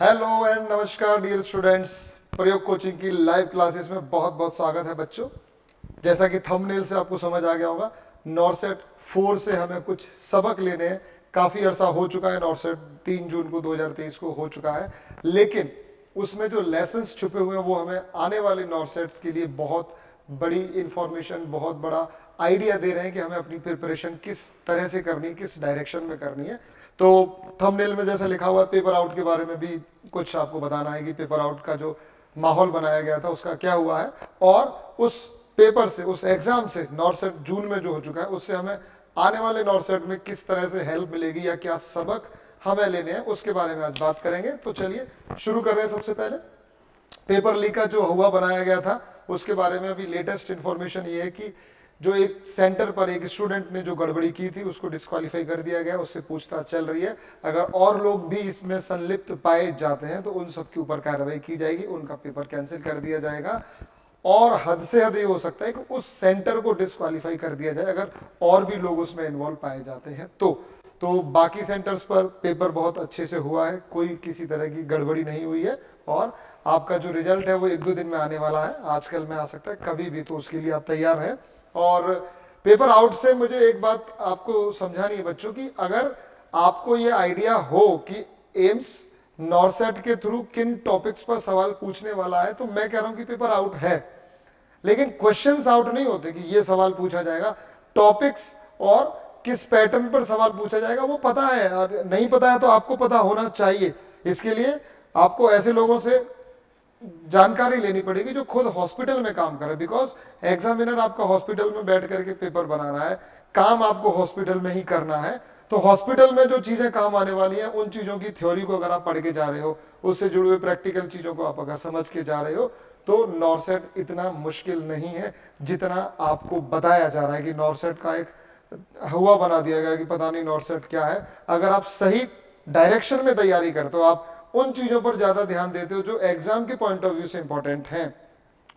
Hello and नमस्कार dear students. प्रयोग coaching की लाइव क्लासेस में बहुत बहुत स्वागत है बच्चों। जैसा कि थंबनेल से आपको समझ आ गया होगा, नॉरसेट 4 से हमें कुछ सबक लेने हैं। काफ़ी अरसा हो चुका है, नॉरसेट 3 जून को 2023 को हो चुका है, लेकिन उसमें जो लेसन्स छुपे हुए हैं वो हमें आने वाले नॉरसेट्स के लिए बहुत बड़ी इंफॉर्मेशन, बहुत बड़ा आइडिया दे रहे हैं कि हमें अपनी प्रिपरेशन किस तरह से करनी है, किस डायरेक्शन में करनी है। तो थंबनेल में जैसा लिखा हुआ है, पेपर आउट के बारे में भी कुछ आपको बताना है कि पेपर आउट का जो माहौल बनाया गया था उसका क्या हुआ है, और उस पेपर से, उस एग्जाम से, नॉरसेट जून में जो हो चुका है उससे हमें आने वाले नॉरसेट में किस तरह से हेल्प मिलेगी या क्या सबक हमें लेने हैं, उसके बारे में आज बात करेंगे। तो चलिए शुरू कर रहे हैं। सबसे पहले पेपर लीक का जो हुआ बनाया गया था उसके बारे में अभी लेटेस्ट इंफॉर्मेशन ये है कि जो एक सेंटर पर एक स्टूडेंट ने जो गड़बड़ी की थी उसको डिस्क्वालीफाई कर दिया गया, उससे पूछताछ चल रही है। अगर और लोग भी इसमें संलिप्त पाए जाते हैं तो उन सब के ऊपर कार्रवाई की जाएगी, उनका पेपर कैंसिल कर दिया जाएगा, और हद से हद ये हो सकता है कि उस सेंटर को डिस्क्वालीफाई कर दिया जाए अगर और भी लोग उसमें इन्वॉल्व पाए जाते हैं। तो बाकी सेंटर्स पर पेपर बहुत अच्छे से हुआ है, कोई किसी तरह की गड़बड़ी नहीं हुई है, और आपका जो रिजल्ट है वो 1-2 दिन में आने वाला है, आजकल में आ सकता है, कभी भी, तो उसके लिए आप तैयार हैं। और पेपर आउट से मुझे एक बात आपको समझानी है बच्चों की, अगर आपको ये आइडिया हो कि एम्स नॉरसेट के थ्रू किन टॉपिक्स पर सवाल पूछने वाला है, तो मैं कह रहा हूं कि पेपर आउट है, लेकिन क्वेश्चंस आउट नहीं होते कि ये सवाल पूछा जाएगा। टॉपिक्स और किस पैटर्न पर सवाल पूछा जाएगा वो पता है, और नहीं पता है तो आपको पता होना चाहिए। इसके लिए आपको ऐसे लोगों से जानकारी लेनी पड़ेगी जो खुद हॉस्पिटल में काम कर रहे हैं, बिकॉज एग्जामिनर आपका हॉस्पिटल में बैठ करके पेपर बना रहा है, काम आपको हॉस्पिटल में ही करना है। तो हॉस्पिटल में जो चीजें काम आने वाली हैं उन चीजों की थ्योरी को अगर आप पढ़ के जा रहे हो, उससे जुड़े हुए प्रैक्टिकल चीजों को आप अगर समझ के जा रहे हो, तो नॉरसेट इतना मुश्किल नहीं है जितना आपको बताया जा रहा है कि नॉरसेट का एक हुआ बना दिया गया कि पता नहीं नॉरसेट क्या है। अगर आप सही डायरेक्शन में तैयारी करते हो, आप उन चीजों पर ज्यादा ध्यान देते हो जो एग्जाम के पॉइंट ऑफ व्यू से इंपॉर्टेंट हैं,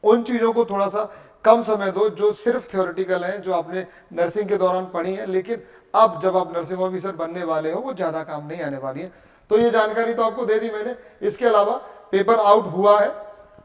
उन चीजों को थोड़ा सा कम समय दो जो सिर्फ थ्योरेटिकल हैं, जो आपने नर्सिंग के दौरान पढ़ी है, लेकिन अब जब आप नर्सिंग ऑफिसर बनने वाले हो वो ज्यादा काम नहीं आने वाली है। तो ये जानकारी तो आपको दे दी मैंने। इसके अलावा पेपर आउट हुआ है,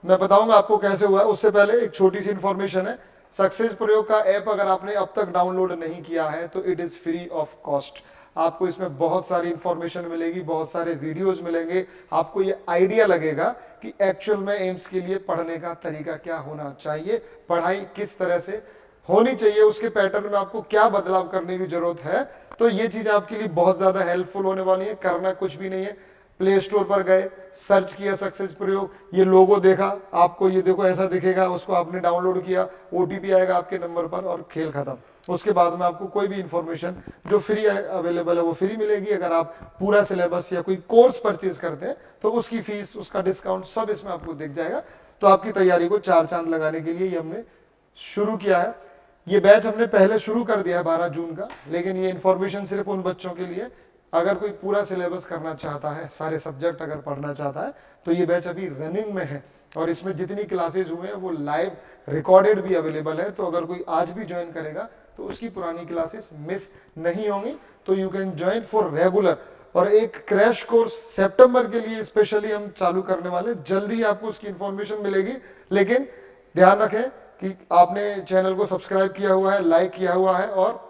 मैं बताऊंगा आपको कैसे हुआ है। उससे पहले एक छोटी सी इंफॉर्मेशन है, सक्सेस प्रयोग का ऐप अगर आपने अब तक डाउनलोड नहीं किया है तो it is free of cost. आपको इसमें बहुत सारी इंफॉर्मेशन मिलेगी, बहुत सारे वीडियोस मिलेंगे, आपको ये आइडिया लगेगा कि एक्चुअल में एम्स के लिए पढ़ने का तरीका क्या होना चाहिए, पढ़ाई किस तरह से होनी चाहिए, उसके पैटर्न में आपको क्या बदलाव करने की जरूरत है। तो ये चीजें आपके लिए बहुत ज्यादा हेल्पफुल होने वाली है। करना कुछ भी नहीं है, प्ले स्टोर पर गए, सर्च किया सक्सेस प्रयोग, ये लोगो देखा, आपको ये देखो ऐसा दिखेगा, उसको आपने डाउनलोड किया, ओटीपी आएगा आपके नंबर पर और खेल खत्म। उसके बाद में आपको कोई भी इंफॉर्मेशन जो फ्री अवेलेबल है वो फ्री मिलेगी। अगर आप पूरा सिलेबस या कोई कोर्स परचेज करते हैं तो उसकी फीस, उसका डिस्काउंट सब इसमें आपको दिख जाएगा। तो आपकी तैयारी को 4 चांद लगाने के लिए ये हमने शुरू किया है। ये बैच हमने पहले शुरू कर दिया है 12 जून का, लेकिन ये इंफॉर्मेशन सिर्फ उन बच्चों के लिए, अगर कोई पूरा सिलेबस करना चाहता है, सारे सब्जेक्ट अगर पढ़ना चाहता है, तो ये बैच अभी रनिंग में है, और इसमें जितनी क्लासेज हुए हैं वो लाइव रिकॉर्डेड भी अवेलेबल है। तो अगर कोई आज भी ज्वाइन करेगा तो उसकी पुरानी क्लासेस मिस नहीं होंगी, तो you can join for regular. और एक क्रैश कोर्स सितंबर के लिए स्पेशली हम चालू करने वाले, जल्दी ही आपको उसकी इंफॉर्मेशन मिलेगी। लेकिन ध्यान रखें कि आपने चैनल को सब्सक्राइब किया हुआ है, लाइक किया हुआ है और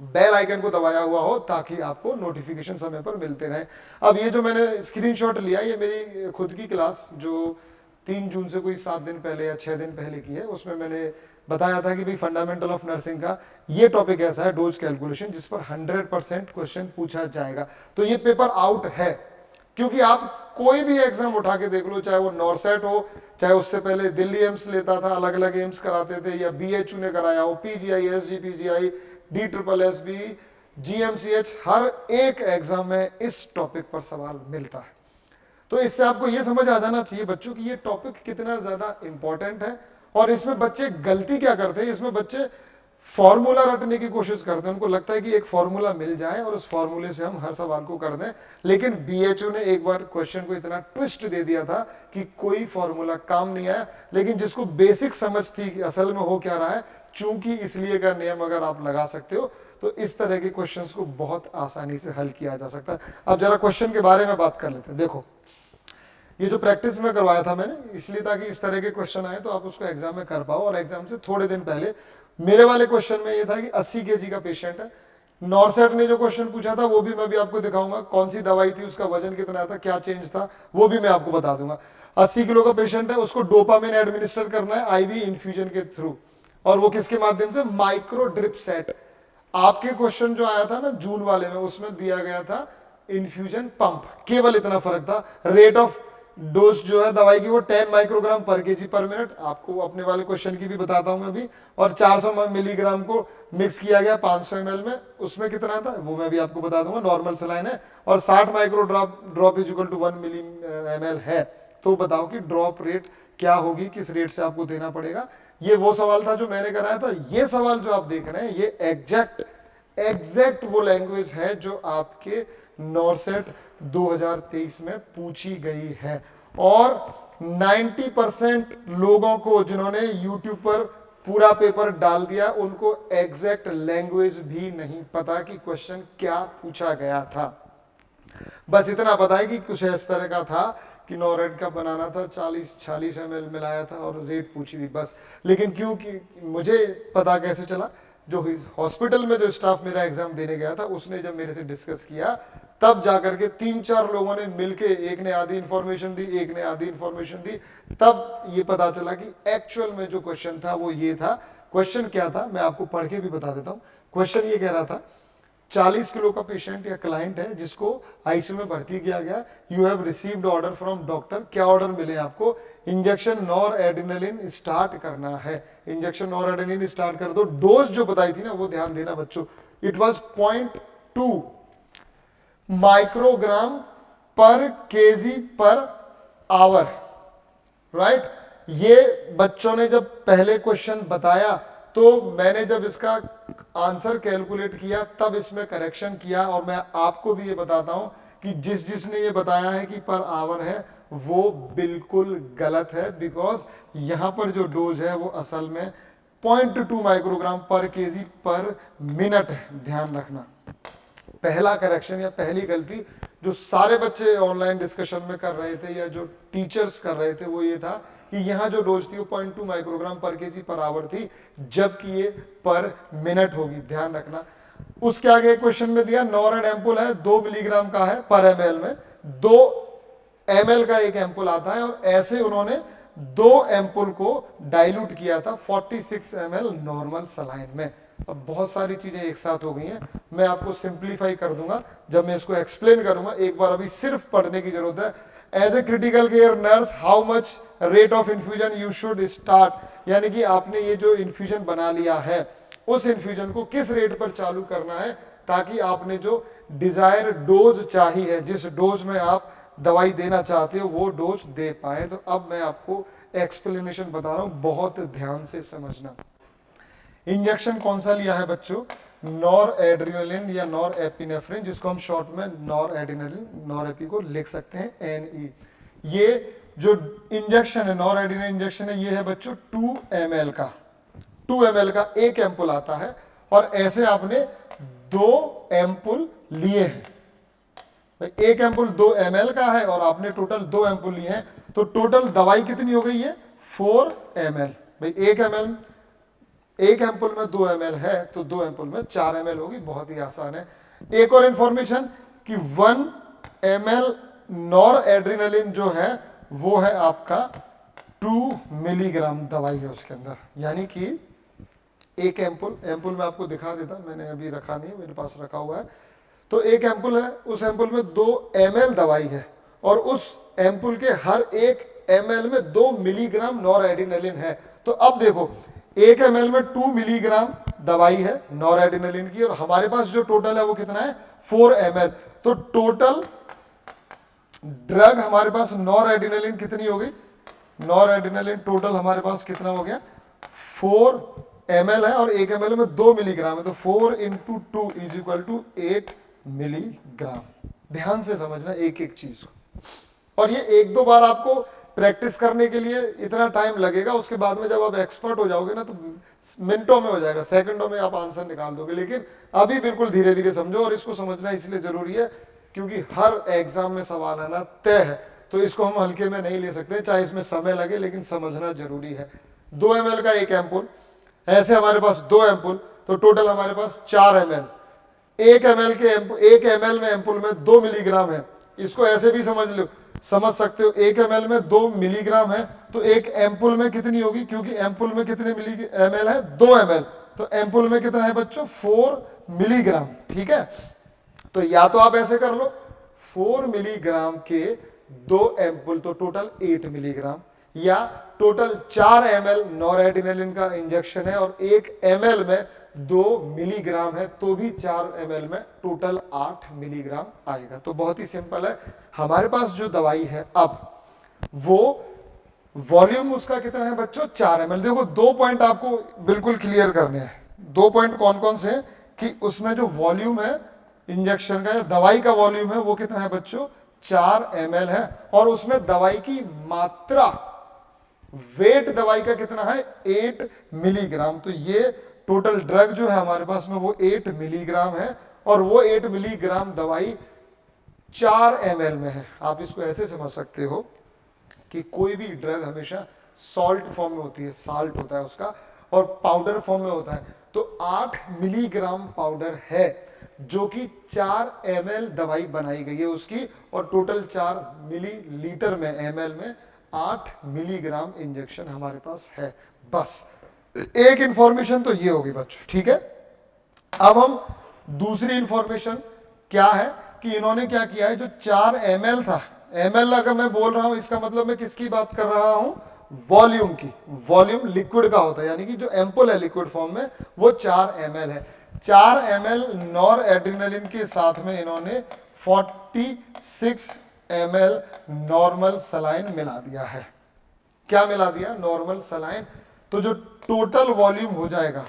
बेल आइकन को दबाया हुआ हो, ताकि आपको नोटिफिकेशन समय पर मिलते रहे। अब ये जो मैंने स्क्रीनशॉट लिया, ये मेरी खुद की क्लास जो 3 जून से कोई 7 दिन पहले या 6 दिन पहले की है, उसमें मैंने बताया था कि भाई फंडामेंटल ऑफ नर्सिंग का ये टॉपिक ऐसा है, डोज कैलकुलेशन, जिस पर 100% क्वेश्चन पूछा जाएगा। तो ये पेपर आउट है, क्योंकि आप कोई भी एग्जाम उठा के देख लो, चाहे वो नॉरसेट हो, चाहे उससे पहले दिल्ली एम्स लेता था, अलग अलग एम्स कराते थे, या बीएचयू ने कराया हो, पीजीआई, एसजीपीजीआई, DSSB, GMCH, हर एक एग्जाम में इस टॉपिक पर सवाल मिलता है। तो इससे आपको यह समझ आ जाना चाहिए बच्चों कि ये टॉपिक कितना ज्यादा इंपॉर्टेंट है। और इसमें बच्चे गलती क्या करते हैं, इसमें बच्चे फॉर्मूला रटने की कोशिश करते हैं, उनको लगता है कि एक फॉर्मूला मिल जाए और उस फॉर्मूले से हम हर सवाल को कर दें। लेकिन बीएचयू ने एक बार क्वेश्चन को इतना ट्विस्ट दे दिया था कि कोई फॉर्मूला काम नहीं आया, लेकिन जिसको बेसिक समझ थी कि असल में हो क्या रहा है, चूंकि इसलिए का नियम अगर आप लगा सकते हो तो इस तरह के क्वेश्चंस को बहुत आसानी से हल किया जा सकता है। अब जरा क्वेश्चन के बारे में बात कर लेते हैं। देखो, ये जो प्रैक्टिस में करवाया था मैंने इसलिए ताकि इस तरह के क्वेश्चन आए तो आप उसको एग्जाम में कर पाओ। और एग्जाम से थोड़े दिन पहले मेरे वाले क्वेश्चन में ये था कि 80 केजी का पेशेंट है, नॉर्सेट ने जो क्वेश्चन पूछा था वो भी मैं भी आपको दिखाऊंगा, कौन सी दवाई थी, उसका वजन कितना था, क्या चेंज था, वो भी मैं आपको बता दूंगा। 80 किलो का पेशेंट है, उसको डोपामिन एडमिनिस्टर करना है आईवी इन्फ्यूजन के थ्रू, और वो किसके माध्यम से, माइक्रो ड्रिप सेट। आपके क्वेश्चन जो आया था ना जून वाले में, उसमें दिया गया था इन्फ्यूजन पंप, केवल इतना फर्क था। रेट ऑफ डोज जो है दवाई की वो 10 माइक्रोग्राम पर केजी पर मिनट, आपको अपने वाले क्वेश्चन की भी बताता हूं मैं भी। और 400 मिलीग्राम को मिक्स किया गया 500 ml में, उसमें कितना था वो मैं भी आपको बता दूंगा, नॉर्मल सलाइन है। और 60 micro drop is equal to 1 milli ml है। तो बताओ कि ड्रॉप रेट क्या होगी, किस रेट से आपको देना पड़ेगा। ये वो सवाल था जो मैंने कराया था। ये सवाल जो आप देख रहे हैं ये एग्जैक्ट वो लैंग्वेज है जो आपके नॉर्सेट 2023 में पूछी गई है। और 90% लोगों को जिन्होंने YouTube पर पूरा पेपर डाल दिया उनको एग्जैक्ट लैंग्वेज भी नहीं पता कि क्वेश्चन क्या पूछा गया था। बस इतना पता है कि कुछ इस तरह का था कि नॉरेड का बनाना था, 40-46 ml मिलाया था और रेट पूछी थी बस। लेकिन क्योंकि मुझे पता कैसे चला, जो हॉस्पिटल में जो स्टाफ मेरा एग्जाम देने गया था उसने जब मेरे से डिस्कस किया तब जाकर के 3-4 लोगों ने मिलके, एक ने आधी इंफॉर्मेशन दी, एक ने आधी इंफॉर्मेशन दी, तब ये पता चला कि एक्चुअल में जो क्वेश्चन था वो ये था। क्वेश्चन क्या था मैं आपको पढ़ के भी बता देता हूं। क्वेश्चन ये कह रहा था 40 किलो का पेशेंट या क्लाइंट है जिसको आईसीयू में भर्ती किया गया, you have received order from doctor. क्या ऑर्डर मिले आपको, इंजेक्शन नॉर एड्रेनालिन स्टार्ट करना है, इंजेक्शन नॉर एड्रेनालिन स्टार्ट कर दो। डोज जो बताई थी ना वो ध्यान देना बच्चों, इट वाज 0.2 माइक्रोग्राम पर केजी पर आवर, राइट। ये बच्चों ने जब पहले क्वेश्चन बताया तो मैंने जब इसका आंसर कैलकुलेट किया तब इसमें करेक्शन किया। और मैं आपको भी ये बताता हूं कि जिसने ये बताया है कि पर आवर है वो बिल्कुल गलत है, बिकॉज यहां पर जो डोज है वो असल में 0.2 माइक्रोग्राम पर केजी पर मिनट है। ध्यान रखना, पहला करेक्शन या पहली गलती जो सारे बच्चे ऑनलाइन डिस्कशन में कर रहे थे या जो टीचर्स कर रहे थे वो ये था कि यहाँ जो डोज थी वो 0.2 माइक्रोग्राम पर केजी पर आवर थी, जबकि ये पर मिनट होगी। ध्यान रखना। उसके आगे क्वेश्चन में दिया नॉरेड एम्पुल है 2 मिलीग्राम का है पर ml में, 2 ml का एक एम्पुल आता है। और ऐसे उन्होंने 2 एम्पुल को डाइल्यूट किया था 46 ml नॉर्मल सलाइन में। अब बहुत सारी चीजें एक साथ हो गई हैं, मैं आपको सिंप्लीफाई कर दूंगा जब मैं इसको एक्सप्लेन करूंगा। एक बार अभी सिर्फ पढ़ने की जरूरत है। As a critical care nurse how much rate of infusion you should start, यानी कि आपने ये जो इन्फ्यूजन बना लिया है उस इन्फ्यूजन को किस रेट पर चालू करना है ताकि आपने जो डिजायर डोज चाहिए, जिस डोज में आप दवाई देना चाहते हो वो डोज दे पाए। तो अब मैं आपको एक्सप्लेनेशन बता रहा हूं, बहुत ध्यान से समझना। इंजेक्शन कौन सा लिया है बच्चों, नॉर एड्रेनालिन या नॉर एपिनेफ्रिन, जिसको हम शॉर्ट में नॉर एड्रेनालिन, नॉर एपी को लिख सकते हैं NE। ये जो इंजेक्शन है नॉर एड्रेनालिन इंजेक्शन है, ये है बच्चों 2 ml का, 2 ml का एक एम्पुल आता है। और ऐसे आपने 2 एम्पुल लिए हैं, एक एम्पुल 2 ml का है और आपने टोटल 2 एम्पुल लिए हैं, तो टोटल दवाई कितनी हो गई है 4 ml। भाई एक एम्पुल में 2 ml है तो 2 एम्पुल में 4 ml होगी, बहुत ही आसान है। एक और इंफॉर्मेशन कि 1 ml नॉर एड्रेनालिन जो है वो है आपका 2 मिलीग्राम दवाई है उसके अंदर, यानी कि एक एम्पुल में आपको दिखा देता, मैंने अभी रखा नहीं है, मेरे पास रखा हुआ है। तो एक एम्पुल है, उस एम्पुल में 2 ml दवाई है और उस एम्पुल के हर एक ml में 2 मिलीग्राम नॉर एड्रेनालिन है। तो अब देखो, एक ml में 2 मिलीग्राम दवाई है नॉर एड्रेनालिन की, और हमारे पास जो टोटल है वो कितना है 4 ml। तो टोटल ड्रग हमारे पास नॉर एड्रेनालिन कितनी हो गई, नॉर एड्रेनालिन टोटल हमारे पास कितना हो गया 4 ml है और एक ml में 2 मिलीग्राम है, तो 4 × 2 इज इक्वल टू 8 मिलीग्राम। ध्यान से समझना एक एक चीज को। और ये 1-2 बार आपको प्रैक्टिस करने के लिए इतना टाइम लगेगा, उसके बाद में जब आप एक्सपर्ट हो जाओगे ना तो मिनटों में हो जाएगा, सेकंडों में आप आंसर निकाल दोगे। लेकिन अभी बिल्कुल धीरे धीरे समझो, और इसको समझना इसलिए जरूरी है क्योंकि हर एग्जाम में सवाल आना तय है। तो इसको हम हल्के में नहीं ले सकते, चाहे इसमें समय लगे, लेकिन समझना जरूरी है। 2 ml का एक एम्पुल, ऐसे हमारे पास 2 एम्पुल, तो टोटल हमारे पास 4 ml। 1 ml में एम्पुल में 2 मिलीग्राम है। इसको ऐसे भी समझ सकते हो, 1 ml में 2 मिलीग्राम है, तो एक एम्पुल में कितनी होगी, क्योंकि एम्पुल में कितने मिली ml है, 2 ml, तो एम्पुल में कितना है बच्चों, 4 मिलीग्राम। ठीक है, तो या तो आप ऐसे कर लो, 4 मिलीग्राम के 2 एम्पुल तो टोटल 8 मिलीग्राम, या टोटल 4 ml नॉरएड्रेनालिन का इंजेक्शन है और 1 ml में 2 मिलीग्राम है, तो भी 4 ml में टोटल 8 मिलीग्राम आएगा। तो बहुत ही सिंपल है। हमारे पास जो दवाई है अब वो वॉल्यूम उसका कितना है बच्चों, 4 ml। देखो 2 पॉइंट आपको बिल्कुल क्लियर करने हैं। 2 पॉइंट कौन कौन से हैं कि उसमें जो वॉल्यूम है इंजेक्शन का या दवाई का वॉल्यूम है वो कितना है बच्चों, 4 ml है, और उसमें दवाई की मात्रा, वेट दवाई का कितना है, 8 मिलीग्राम। तो ये टोटल ड्रग जो है हमारे पास में वो 8 मिलीग्राम है, और वो 8 मिलीग्राम दवाई 4 ml में है। आप इसको ऐसे समझ सकते हो कि कोई भी ड्रग हमेशा सॉल्ट फॉर्म में होती है, साल्ट होता है उसका, और पाउडर फॉर्म में होता है। तो 8 मिलीग्राम पाउडर है जो कि 4 ml दवाई बनाई गई है उसकी, और टोटल 4 मिलीलीटर में, ml में 8 मिलीग्राम इंजेक्शन हमारे पास है। बस एक इंफॉर्मेशन तो ये होगी बच्चों। ठीक है, अब हम दूसरी इंफॉर्मेशन क्या है कि इन्होंने क्या किया है, जो 4 ml था, ml अगर मैं बोल रहा हूं इसका मतलब मैं किसकी बात कर रहा हूं, वॉल्यूम की। वॉल्यूम लिक्विड का होता है, यानी कि जो एम्पुल है लिक्विड फॉर्म में वो 4 ml है। 4 ml नॉरएड्रेनालिन के साथ में इन्होंने 46 ml नॉर्मल सलाइन मिला दिया है। क्या मिला दिया, नॉर्मल सलाइन। तो जो टोटल वॉल्यूम हो जाएगा,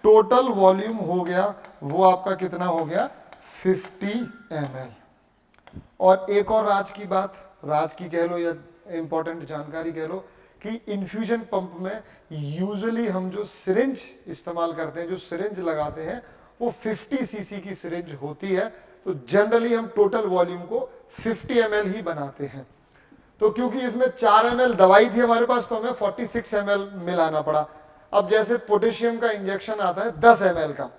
टोटल वॉल्यूम हो गया वो आपका कितना हो गया, 50 ml। और एक और राज की बात, राज की कह लो या इंपॉर्टेंट जानकारी कह लो, कि इन्फ्यूजन पंप में यूजुअली हम जो सिरिंज इस्तेमाल करते हैं, जो सिरिंज लगाते हैं, वो 50 सीसी की सिरिंज होती है। तो जनरली हम टोटल वॉल्यूम को 50 ml ही बनाते हैं। तो क्योंकि इसमें 4 ml दवाई थी हमारे पास, तो हमें 46 ml मिलाना पड़ा। अब जैसे पोटेशियम का इंजेक्शन आता है 10 ml का,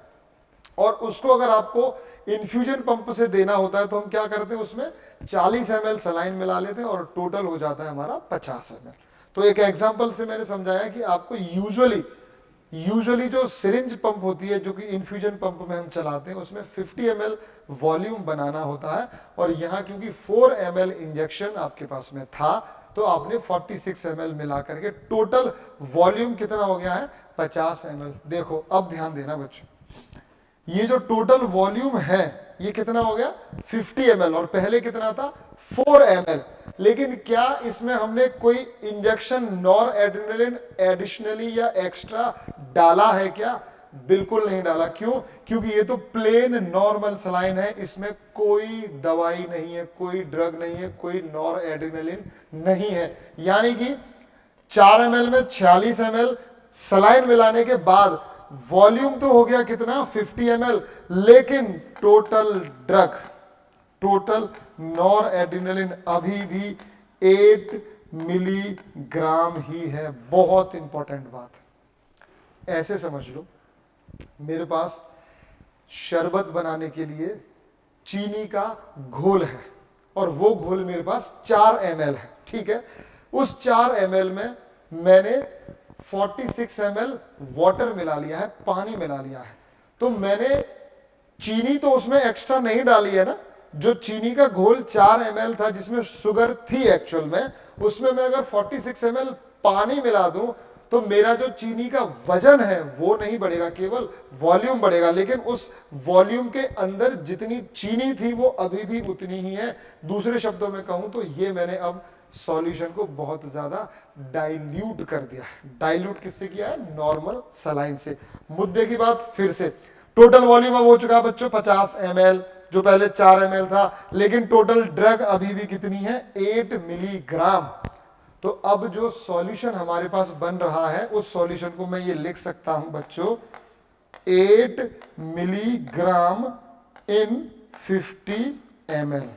और उसको अगर आपको इन्फ्यूजन पंप से देना होता है तो हम क्या करते हैं, उसमें 40 ml सलाइन मिला लेते हैं, और टोटल हो जाता है हमारा 50 ml। तो एक एग्जांपल से मैंने समझाया कि आपको यूजुअली जो सिरिंज पंप होती है, जो कि इन्फ्यूजन पंप में हम चलाते हैं, उसमें 50 ml वॉल्यूम बनाना होता है, और यहाँ क्योंकि 4 ml इंजेक्शन आपके पास में था, तो आपने 46 ml मिला करके टोटल वॉल्यूम कितना हो गया है, 50 ml। देखो अब ध्यान देना बच्चों, ये जो टोटल वॉल्यूम है ये कितना हो गया, 50 ml, और पहले कितना था, 4 ml। लेकिन क्या इसमें हमने कोई इंजेक्शन नॉरएड्रेनालिन एडिशनली या एक्स्ट्रा डाला है क्या, बिल्कुल नहीं डाला। क्यों, क्योंकि ये तो प्लेन नॉर्मल सलाइन है, इसमें कोई दवाई नहीं है, कोई ड्रग नहीं है, कोई नॉरएड्रेनालिन नहीं है। यानी कि 4 ml में 46 ml सलाइन मिलाने के बाद वॉल्यूम तो हो गया कितना, 50 ml, लेकिन टोटल ड्रग, टोटल नॉरएड्रेनालिन अभी भी 8 मिलीग्राम ही है। बहुत इंपॉर्टेंट बात, ऐसे समझ लो, मेरे पास शरबत बनाने के लिए चीनी का घोल है, और वो घोल मेरे पास 4 ml है। ठीक है, उस 4 ml में मैंने 46 ml वाटर मिला लिया है, पानी मिला लिया है। तो मैंने चीनी तो उसमें एक्स्ट्रा नहीं डाली है ना, जो चीनी का घोल 4 ml था जिसमें शुगर थी एक्चुअल में, उसमें मैं अगर 46 ml पानी मिला दूं तो मेरा जो चीनी का वजन है वो नहीं बढ़ेगा, केवल वॉल्यूम बढ़ेगा। लेकिन उस वॉल्यूम के अंदर जितनी चीनी थी वो अभी भी उतनी ही है। दूसरे शब्दों में कहूं तो ये मैंने अब सॉल्यूशन को बहुत ज्यादा डाइल्यूट कर दिया है। डाइल्यूट किससे किया है, नॉर्मल सलाइन से। मुद्दे की बात फिर से, टोटल वॉल्यूम अब हो चुका है बच्चों 50 ml, जो पहले 4 ml था, लेकिन टोटल ड्रग अभी भी कितनी है, 8 मिलीग्राम। तो अब जो सॉल्यूशन हमारे पास बन रहा है उस सॉल्यूशन को मैं ये लिख सकता हूं बच्चों, 8 मिलीग्राम इन 50 ml।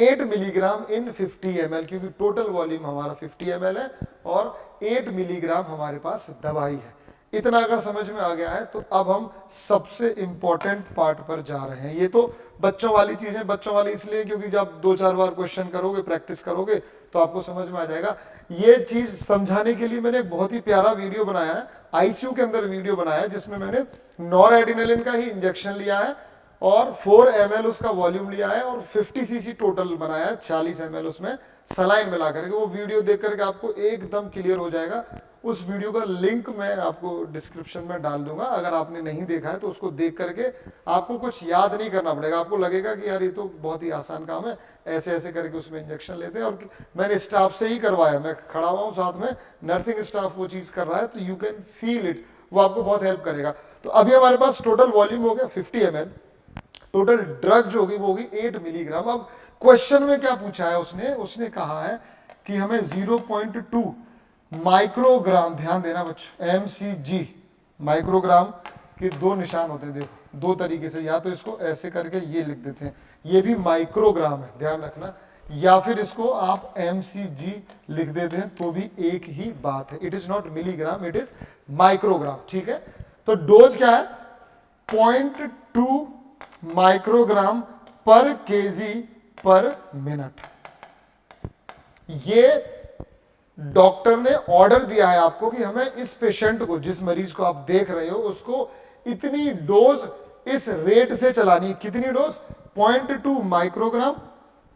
8 मिलीग्राम इन 50 ml, क्योंकि टोटल वॉल्यूम हमारा 50 ml है और 8 मिलीग्राम हमारे पास दवाई है। इतना अगर समझ में आ गया है तो अब हम सबसे इंपॉर्टेंट पार्ट पर जा रहे हैं। ये तो बच्चों वाली चीजें, बच्चों वाली इसलिए क्योंकि जब 2-4 बार क्वेश्चन करोगे, प्रैक्टिस करोगे तो आपको समझ में आ जाएगा। ये चीज समझाने के लिए मैंने एक बहुत ही प्यारा वीडियो बनाया है, आईसीयू के अंदर वीडियो बनाया है, जिसमें मैंने नॉरएड्रेनालिन का ही इंजेक्शन लिया है और 4 ml उसका वॉल्यूम लिया है और 50 cc टोटल बनाया है, 40 ml उसमें सलाइन मिला करके। वो वीडियो देख करके आपको एकदम क्लियर हो जाएगा। उस वीडियो का लिंक मैं आपको डिस्क्रिप्शन में डाल दूंगा, अगर आपने नहीं देखा है तो उसको देख करके आपको कुछ याद नहीं करना पड़ेगा। आपको लगेगा कि यार ये तो बहुत ही आसान काम है, ऐसे ऐसे करके उसमें इंजेक्शन लेते हैं। और मैंने स्टाफ से ही करवाया, मैं खड़ा हुआ हूँ साथ में, नर्सिंग स्टाफ वो चीज कर रहा है, तो यू कैन फील इट, वो आपको बहुत हेल्प करेगा। तो अभी हमारे पास टोटल वॉल्यूम हो गया 50 ml, टोटल ड्रग जो होगी वो होगी 8 मिलीग्राम। अब क्वेश्चन में क्या पूछा है उसने कहा है कि हमें 0.2 माइक्रोग्राम, ध्यान देना बच्चों, mcg, माइक्रोग्राम के 2 निशान होते हैं, देखो 2 तरीके से, या तो इसको ऐसे करके ये लिख देते हैं, ये भी माइक्रोग्राम है, ध्यान रखना, या फिर इसको आप mcg लिख देते हैं तो भी एक ही बात है। It is not milligram, it is microgram, ठीक है। तो डोज क्या है, 0.2 माइक्रोग्राम पर केजी पर मिनट। ये डॉक्टर ने ऑर्डर दिया है आपको कि हमें इस पेशेंट को, जिस मरीज को आप देख रहे हो, उसको इतनी डोज इस रेट से चलानी। कितनी डोज, 0.2 माइक्रोग्राम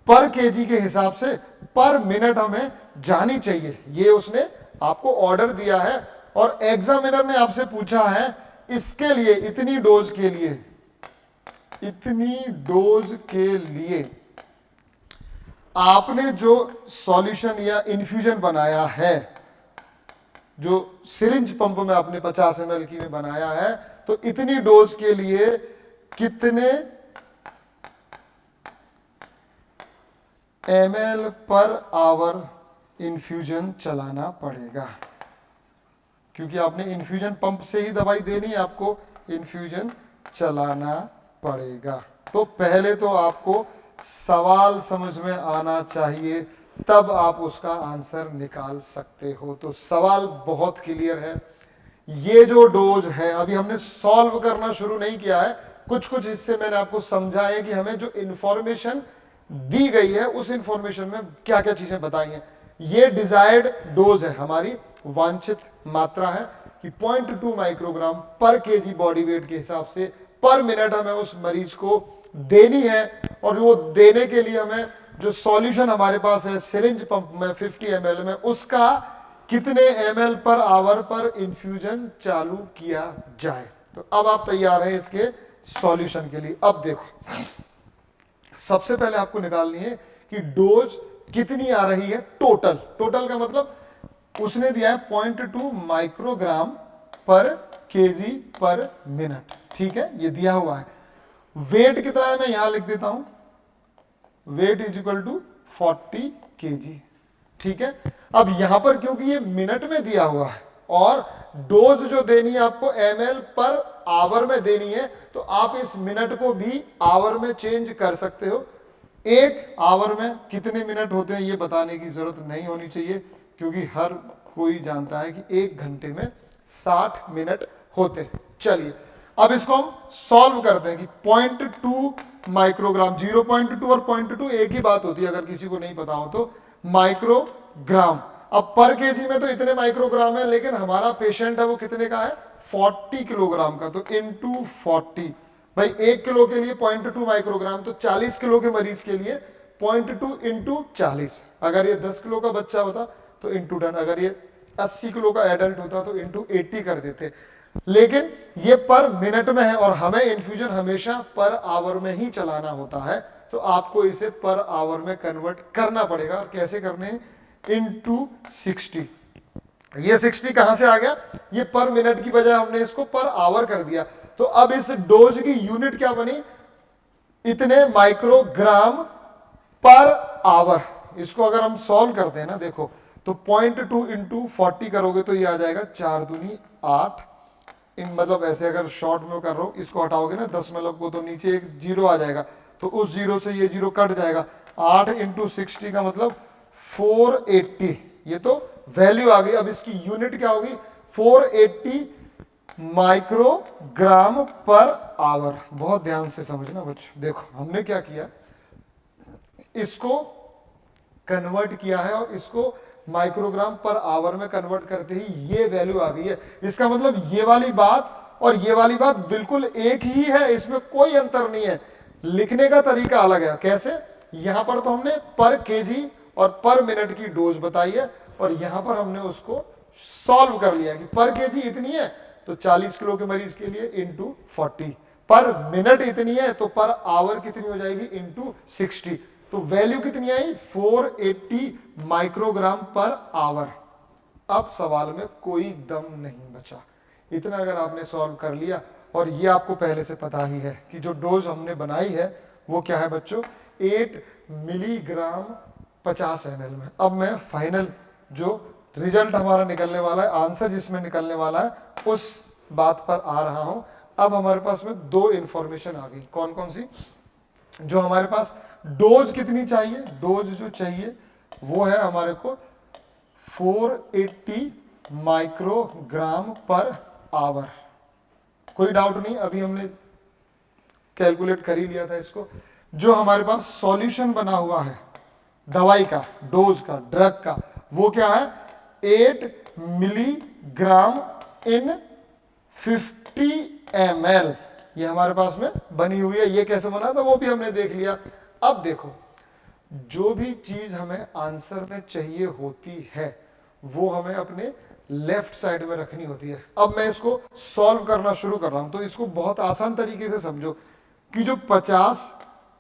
पर केजी के हिसाब से पर मिनट हमें जानी चाहिए। ये उसने आपको ऑर्डर दिया है और एग्जामिनर ने आपसे पूछा है इसके लिए, इतनी डोज के लिए, इतनी डोज के लिए आपने जो सॉल्यूशन या इन्फ्यूजन बनाया है, जो सिरिंज पंप में आपने 50 ml की में बनाया है, तो इतनी डोज के लिए कितने ml पर आवर इन्फ्यूजन चलाना पड़ेगा। क्योंकि आपने इन्फ्यूजन पंप से ही दवाई देनी है, आपको इन्फ्यूजन चलाना पड़ेगा। तो पहले तो आपको सवाल समझ में आना चाहिए, तब आप उसका आंसर निकाल सकते हो। तो सवाल बहुत क्लियर है। ये जो डोज है, अभी हमने सॉल्व करना शुरू नहीं किया है, कुछ कुछ हिस्से मैंने आपको समझाया कि हमें जो इंफॉर्मेशन दी गई है उस इंफॉर्मेशन में क्या क्या चीजें बताई हैं। ये डिजायर्ड डोज है, हमारी वांछित मात्रा है कि 0.2 माइक्रोग्राम पर केजी बॉडी वेट के हिसाब से पर मिनट हमें उस मरीज को देनी है। और वो देने के लिए हमें जो सॉल्यूशन हमारे पास है सिरिंज पंप में 50 ml में, उसका कितने ml पर आवर पर इन्फ्यूजन चालू किया जाए। तो अब आप तैयार हैं इसके सॉल्यूशन के लिए। अब देखो, सबसे पहले आपको निकालनी है कि डोज कितनी आ रही है टोटल। टोटल का मतलब उसने दिया है 0.2 माइक्रोग्राम पर केजी पर मिनट, ठीक है, ये दिया हुआ है। वेट कितना है मैं यहां लिख देता हूं, weight is equal to 40 kg, ठीक है। अब यहां पर क्योंकि ये मिनट में दिया हुआ है और डोज जो देनी है आपको ml पर आवर में देनी है, तो आप इस मिनट को भी आवर में चेंज कर सकते हो। एक आवर में कितने मिनट होते हैं ये बताने की जरूरत नहीं होनी चाहिए, क्योंकि हर कोई जानता है कि 1 घंटे में 60 मिनट होते हैं। चलिए अब इसको हम सॉल्व करते हैं कि 0.2 माइक्रोग्राम, 0.2 और 0.2 एक ही बात होती है, अगर किसी को नहीं पता हो तो, माइक्रोग्राम। अब पर केजी में तो इतने माइक्रोग्राम है, लेकिन हमारा पेशेंट है वो कितने का है, 40 किलोग्राम का, तो इनटू 40। भाई 1 किलो के लिए 0.2 माइक्रोग्राम, तो 40 किलो के मरीज के लिए 0.2 इंटू 40। अगर ये 10 किलो का बच्चा होता तो इंटू 10, अगर ये 80 किलो का एडल्ट होता तो इंटू 80 कर देते। लेकिन ये पर मिनट में है और हमें इन्फ्यूजन हमेशा पर आवर में ही चलाना होता है, तो आपको इसे पर आवर में कन्वर्ट करना पड़ेगा। और कैसे करने हैं, इंटू 60। ये 60 कहां से आ गया, ये पर मिनट की बजाय हमने इसको पर आवर कर दिया। तो अब इस डोज की यूनिट क्या बनी, इतने माइक्रोग्राम पर आवर। इसको अगर हम सॉल्व करते हैं ना, देखो तो 0.2 इंटू 40 करोगे तो ये आ जाएगा 4 दूनी 8। इन मतलब ऐसे अगर शॉर्ट में कर रहा हूं, इसको हटाओगे ना 10 मतलब को, तो नीचे एक जीरो आ जाएगा, तो उस जीरो से ये जीरो कट जाएगा। 8 इंटू 60 का मतलब 480, ये तो वैल्यू आ गई। अब इसकी यूनिट क्या होगी, 480 माइक्रोग्राम पर आवर। बहुत ध्यान से समझना बच्चों, देखो हमने क्या किया, इसको कन्वर्ट किया है और इसको माइक्रोग्राम पर आवर में कन्वर्ट करते ही ये वैल्यू आ गई है। इसका मतलब ये वाली बात और ये वाली बात बिल्कुल एक ही है, इसमें कोई अंतर नहीं है। लिखने का तरीका अलग है। कैसे, यहां पर तो हमने पर केजी और पर मिनट की डोज बताई है और यहां पर हमने उसको सॉल्व कर लिया कि पर केजी इतनी है तो 40 किलो के मरीज के लिए इंटू 40, पर मिनट इतनी है तो पर आवर कितनी हो जाएगी इंटू 60। तो वैल्यू कितनी आई, 480 माइक्रोग्राम पर आवर। अब सवाल में कोई दम नहीं बचा। इतना अगर आपने सॉल्व कर लिया, और ये आपको पहले से पता ही है कि जो डोज हमने बनाई है वो क्या है बच्चों, 8 मिलीग्राम 50 ml में। अब मैं फाइनल जो रिजल्ट हमारा निकलने वाला है, आंसर जिसमें निकलने वाला है, उस बात पर आ रहा हूं। अब हमारे पास में दो इंफॉर्मेशन आ गई। कौन कौन सी, जो हमारे पास डोज कितनी चाहिए, डोज जो चाहिए वो है हमारे को 480 माइक्रोग्राम पर आवर। कोई डाउट नहीं, अभी हमने कैलकुलेट कर ही लिया था इसको। जो हमारे पास सॉल्यूशन बना हुआ है दवाई का, डोज का, ड्रग का, वो क्या है, 8 मिलीग्राम इन 50 ml। ये हमारे पास में बनी हुई है। ये कैसे बना था वो भी हमने देख लिया। अब देखो, जो भी चीज हमें आंसर में चाहिए होती है वो हमें अपने लेफ्ट साइड में रखनी होती है। अब मैं इसको सॉल्व करना शुरू कर रहा हूं, तो इसको बहुत आसान तरीके से समझो कि जो 50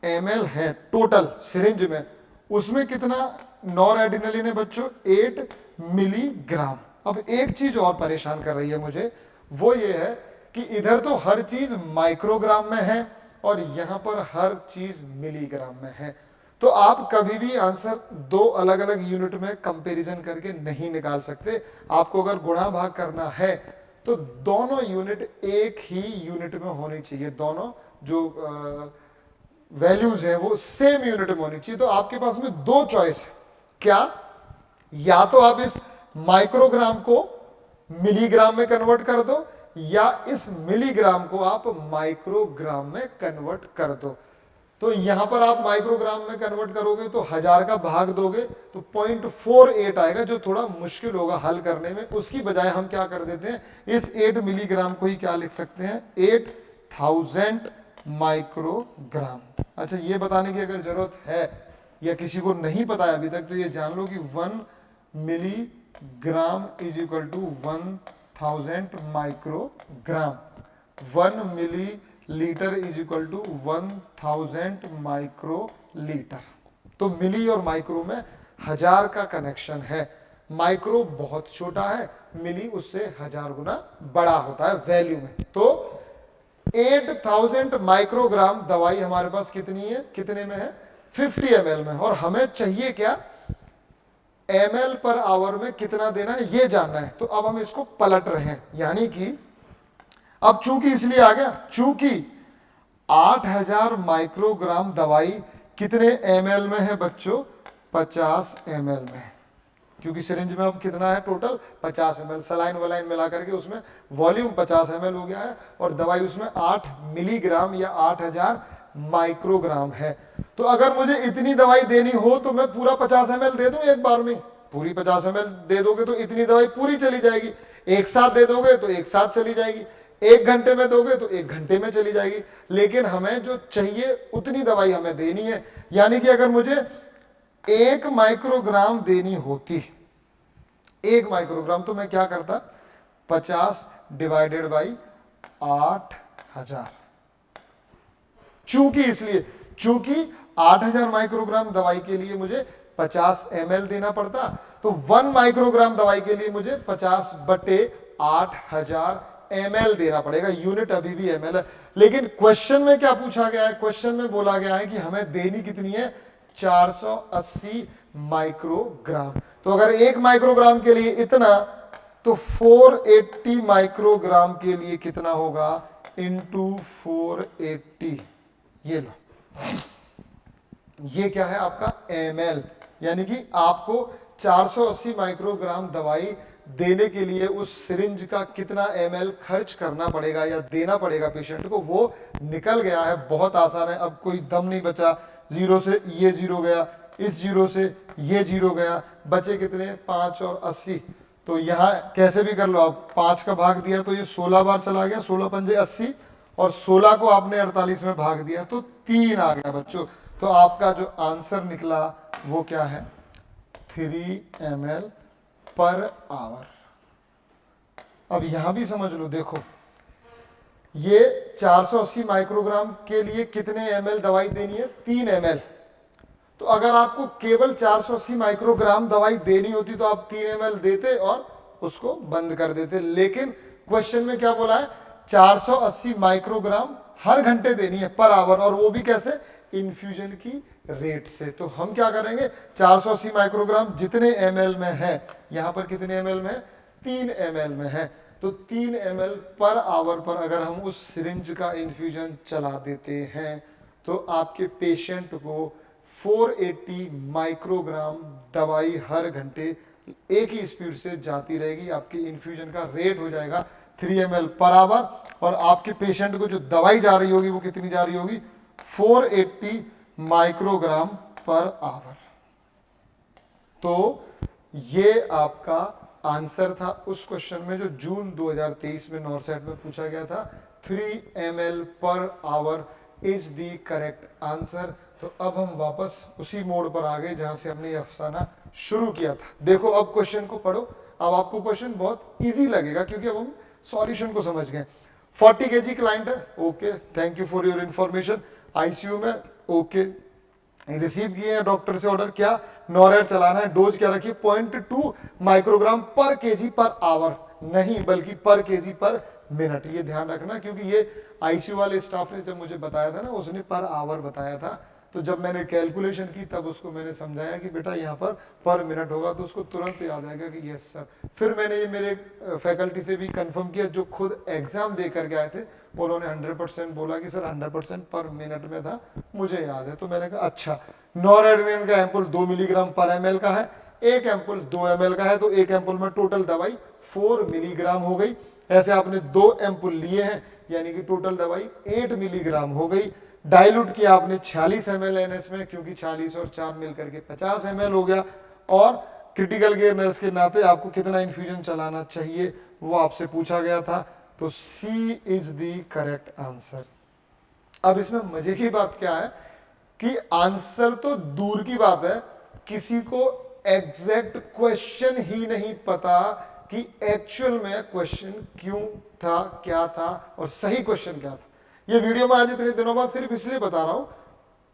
ml है टोटल सिरिंज में, उसमें कितना नॉर एडिनलिन है बच्चों, 8 मिलीग्राम। अब एक चीज और परेशान कर रही है मुझे, वो ये है कि इधर तो हर चीज माइक्रोग्राम में है और यहां पर हर चीज मिलीग्राम में है। तो आप कभी भी आंसर दो अलग अलग यूनिट में कंपैरिजन करके नहीं निकाल सकते। आपको अगर गुणा भाग करना है तो दोनों यूनिट एक ही यूनिट में होनी चाहिए, दोनों जो वैल्यूज हैं वो सेम यूनिट में होनी चाहिए। तो आपके पास में दो चॉइस है, क्या, या तो आप इस माइक्रोग्राम को मिलीग्राम में कन्वर्ट कर दो, या इस मिलीग्राम को आप माइक्रोग्राम में कन्वर्ट कर दो। तो यहां पर आप माइक्रोग्राम में कन्वर्ट करोगे तो 1000 का भाग दोगे तो 0.48 आएगा, जो थोड़ा मुश्किल होगा हल करने में। उसकी बजाय हम क्या कर देते हैं, इस 8 मिलीग्राम को ही क्या लिख सकते हैं, 8000 माइक्रोग्राम। अच्छा, ये बताने की अगर जरूरत है या किसी को नहीं पता है अभी तक, तो ये जान लो कि 1 milligram is equal to 1000 microgram. 1 millilitre is equal to 1000 microlitre. तो मिली और माइक्रो में 1000 का कनेक्शन है। माइक्रो बहुत छोटा है, मिली उससे 1000 गुना बड़ा होता है वैल्यू में। तो 8000 माइक्रोग्राम दवाई हमारे पास कितनी है, कितने में है, 50 ml में। और हमें चाहिए क्या, ml पर आवर में कितना देना है ये जानना है। तो अब हम इसको पलट रहे हैं, यानी कि अब चूंकि इसलिए आ गया, चूंकि 8000 माइक्रोग्राम दवाई कितने ml में है बच्चों, 50 ml में। क्योंकि सिरिंज में अब कितना है टोटल, 50 ml। सलाइन वलाइन मिला करके उसमें वॉल्यूम 50 ml हो गया है और दवाई उसमें 8 मिलीग्राम या 8000 माइक्रोग्राम है। तो अगर मुझे इतनी दवाई देनी हो तो मैं पूरा 50 ml दे दूं एक बार में, पूरी 50 ml दे दोगे तो इतनी दवाई पूरी चली जाएगी, एक साथ दे दोगे तो एक साथ चली जाएगी, 1 घंटे में दोगे तो 1 घंटे में चली जाएगी। लेकिन हमें जो चाहिए उतनी दवाई हमें देनी है। यानी कि अगर मुझे 1 माइक्रोग्राम देनी होती, 1 माइक्रोग्राम, तो मैं क्या करता, 50 डिवाइडेड बाई 8000। चूंकि इसलिए, चूंकि 8000 माइक्रोग्राम दवाई के लिए मुझे 50 ml देना पड़ता, तो 1 माइक्रोग्राम दवाई के लिए मुझे 50 बटे 8000 ml देना पड़ेगा। यूनिट अभी भी ml है। लेकिन क्वेश्चन में क्या पूछा गया है, क्वेश्चन में बोला गया है कि हमें देनी कितनी है, 480 माइक्रोग्राम। तो अगर 1 माइक्रोग्राम के लिए इतना, तो 480 माइक्रोग्राम के लिए कितना होगा, इंटू 480। ये लो, ये क्या है आपका ml, यानी कि आपको 480 माइक्रोग्राम दवाई देने के लिए उस सिरिंज का कितना ml खर्च करना पड़ेगा या देना पड़ेगा पेशेंट को, वो निकल गया है। बहुत आसान है, अब कोई दम नहीं बचा। जीरो से ये जीरो गया, इस जीरो से ये जीरो गया, बचे कितने 5 और 80। तो यहाँ कैसे भी कर लो आप, 5 का भाग दिया तो ये 16 बार चला गया, 16 पंजे 80, और 16 को आपने 48 में भाग दिया तो 3 आ गया बच्चों। तो आपका जो आंसर निकला वो क्या है, 3 ml पर आवर। अब यहां भी समझ लो, देखो ये 480 माइक्रोग्राम के लिए कितने ml दवाई देनी है, 3 ml। तो अगर आपको केवल 480 माइक्रोग्राम दवाई देनी होती तो आप 3 ml देते और उसको बंद कर देते, लेकिन क्वेश्चन में क्या बोला है, 480 माइक्रोग्राम हर घंटे देनी है पर आवर, और वो भी कैसे, इन्फ्यूजन की रेट से। तो हम क्या करेंगे, 480 माइक्रोग्राम जितने ml में है, यहां पर कितने ml में है, 3 ml में है, तो 3 ml पर आवर पर अगर हम उस सिरिंज का इन्फ्यूजन चला देते हैं तो आपके पेशेंट को 480 माइक्रोग्राम दवाई हर घंटे एक ही स्पीड से जाती रहेगी। आपके इन्फ्यूजन का रेट हो जाएगा 3 ml पर आवर, और आपके पेशेंट को जो दवाई जा रही होगी वो कितनी जा रही होगी, 480 माइक्रोग्राम पर आवर। तो ये आपका आंसर था उस क्वेश्चन में जो जून 2023 में नॉरसेट में पूछा गया था। 3 ml per hour is the correct answer. तो अब हम वापस उसी मोड पर आ गए जहां से हमने ये अफसाना शुरू किया था। देखो अब क्वेश्चन को पढ़ो, अब आपको क्वेश्चन बहुत इजी लगेगा क्योंकि अब हम सॉल्यूशन को समझ गए। 40 kg क्लाइंट है, okay, thank you for your information. ICU में, ओके, रिसीव किए हैं डॉक्टर से ऑर्डर, क्या नॉरेट चलाना है, डोज क्या रखिए 0.2 माइक्रोग्राम पर केजी पर आवर, नहीं बल्कि पर केजी पर मिनट। ये ध्यान रखना क्योंकि ये आईसीयू वाले स्टाफ ने जब मुझे बताया था ना, उसने पर आवर बताया था, तो जब मैंने कैलकुलेशन की तब उसको मैंने समझाया कि बेटा यहाँ पर मिनट होगा, तो उसको तुरंत याद आएगा कि यस सर। फिर मैंने ये मेरे फैकल्टी से भी कंफर्म किया जो खुद एग्जाम दे करके आए थे, उन्होंने 100% बोला कि सर 100% पर मिनट में था, मुझे याद है। तो मैंने कहा अच्छा, नॉरएड्रेनालिन का एम्पुल 2 मिलीग्राम पर ml का है, एक एम्पुल 2 ml का है, तो एक एम्पुल में टोटल दवाई 4 मिलीग्राम हो गई। ऐसे आपने 2 एम्पुल लिए हैं यानी कि टोटल दवाई 8 मिलीग्राम हो गई। डाइल्यूट किया आपने 46 ml NS में, क्योंकि 40 और 4 मिलकर के 50 ml हो गया। और क्रिटिकल केयर नर्स के नाते आपको कितना इन्फ्यूजन चलाना चाहिए वो आपसे पूछा गया था, तो सी इज द करेक्ट आंसर। अब इसमें मजे की बात क्या है कि आंसर तो दूर की बात है, किसी को एग्जैक्ट क्वेश्चन ही नहीं पता कि एक्चुअल में क्वेश्चन क्यों था, क्या था और सही क्वेश्चन क्या था। ये वीडियो में आज इतने दिनों बाद सिर्फ इसलिए बता रहा हूं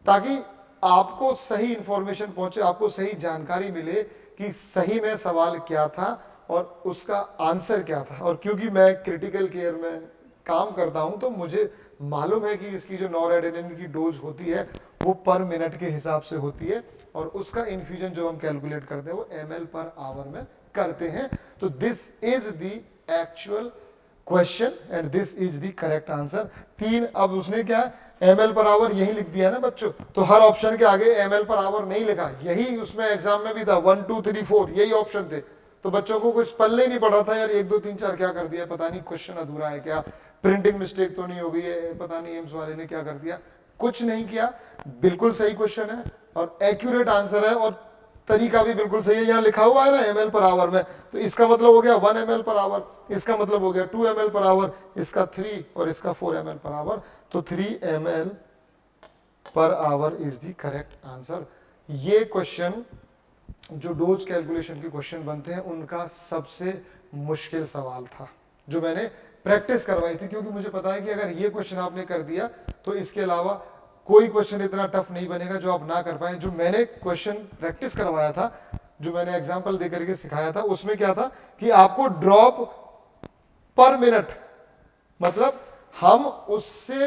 ताकि आपको सही इंफॉर्मेशन पहुंचे, आपको सही जानकारी मिले कि सही में सवाल क्या था और उसका आंसर क्या था। और क्योंकि मैं क्रिटिकल केयर में काम करता हूं तो मुझे मालूम है कि इसकी जो नॉरएड्रेनालिन की डोज होती है वो पर मिनट के हिसाब से होती है, और उसका इन्फ्यूजन जो हम कैलकुलेट करते हैं वो ml पर आवर में करते हैं। तो this is the actual question and this is the correct answer. 3, अब उसने क्या ml पर आवर यही लिख दिया ना बच्चों, तो हर ऑप्शन के आगे ml पर आवर नहीं लिखा, यही उसमें एग्जाम में भी था 1 2 3 4 यही ऑप्शन थे। तो बच्चों को कुछ पल्ले ही नहीं पड़ रहा था यार 1 2 3 4 क्या कर दिया, पता नहीं क्वेश्चन अधूरा है क्या, प्रिंटिंग मिस्टेक तो नहीं हो गई है, पता नहीं एम्स वाले ने क्या कर दिया। कुछ नहीं किया, बिल्कुल सही क्वेश्चन है और एक्यूरेट आंसर है, और तरीका भी बिल्कुल सही है। यहाँ लिखा हुआ है ना ml पर आवर में, तो इसका मतलब हो गया 1 ml पर आवर, इसका मतलब हो गया 2 ml पर आवर, इसका 3 और इसका 4 ml पर आवर। तो 3 ml per hour is the correct answer. ये क्वेश्चन जो डोज कैलकुलेशन के क्वेश्चन बनते हैं उनका सबसे मुश्किल सवाल था जो मैंने प्रैक्टिस करवाई थी, क्योंकि मुझे पता है कि अगर ये क्वेश्चन आपने कर दिया तो इसके अलावा कोई क्वेश्चन इतना टफ नहीं बनेगा जो आप ना कर पाए। जो मैंने क्वेश्चन प्रैक्टिस करवाया था, जो मैंने एग्जांपल दे करके सिखाया था, उसमें क्या था कि आपको ड्रॉप पर मिनट, मतलब हम उससे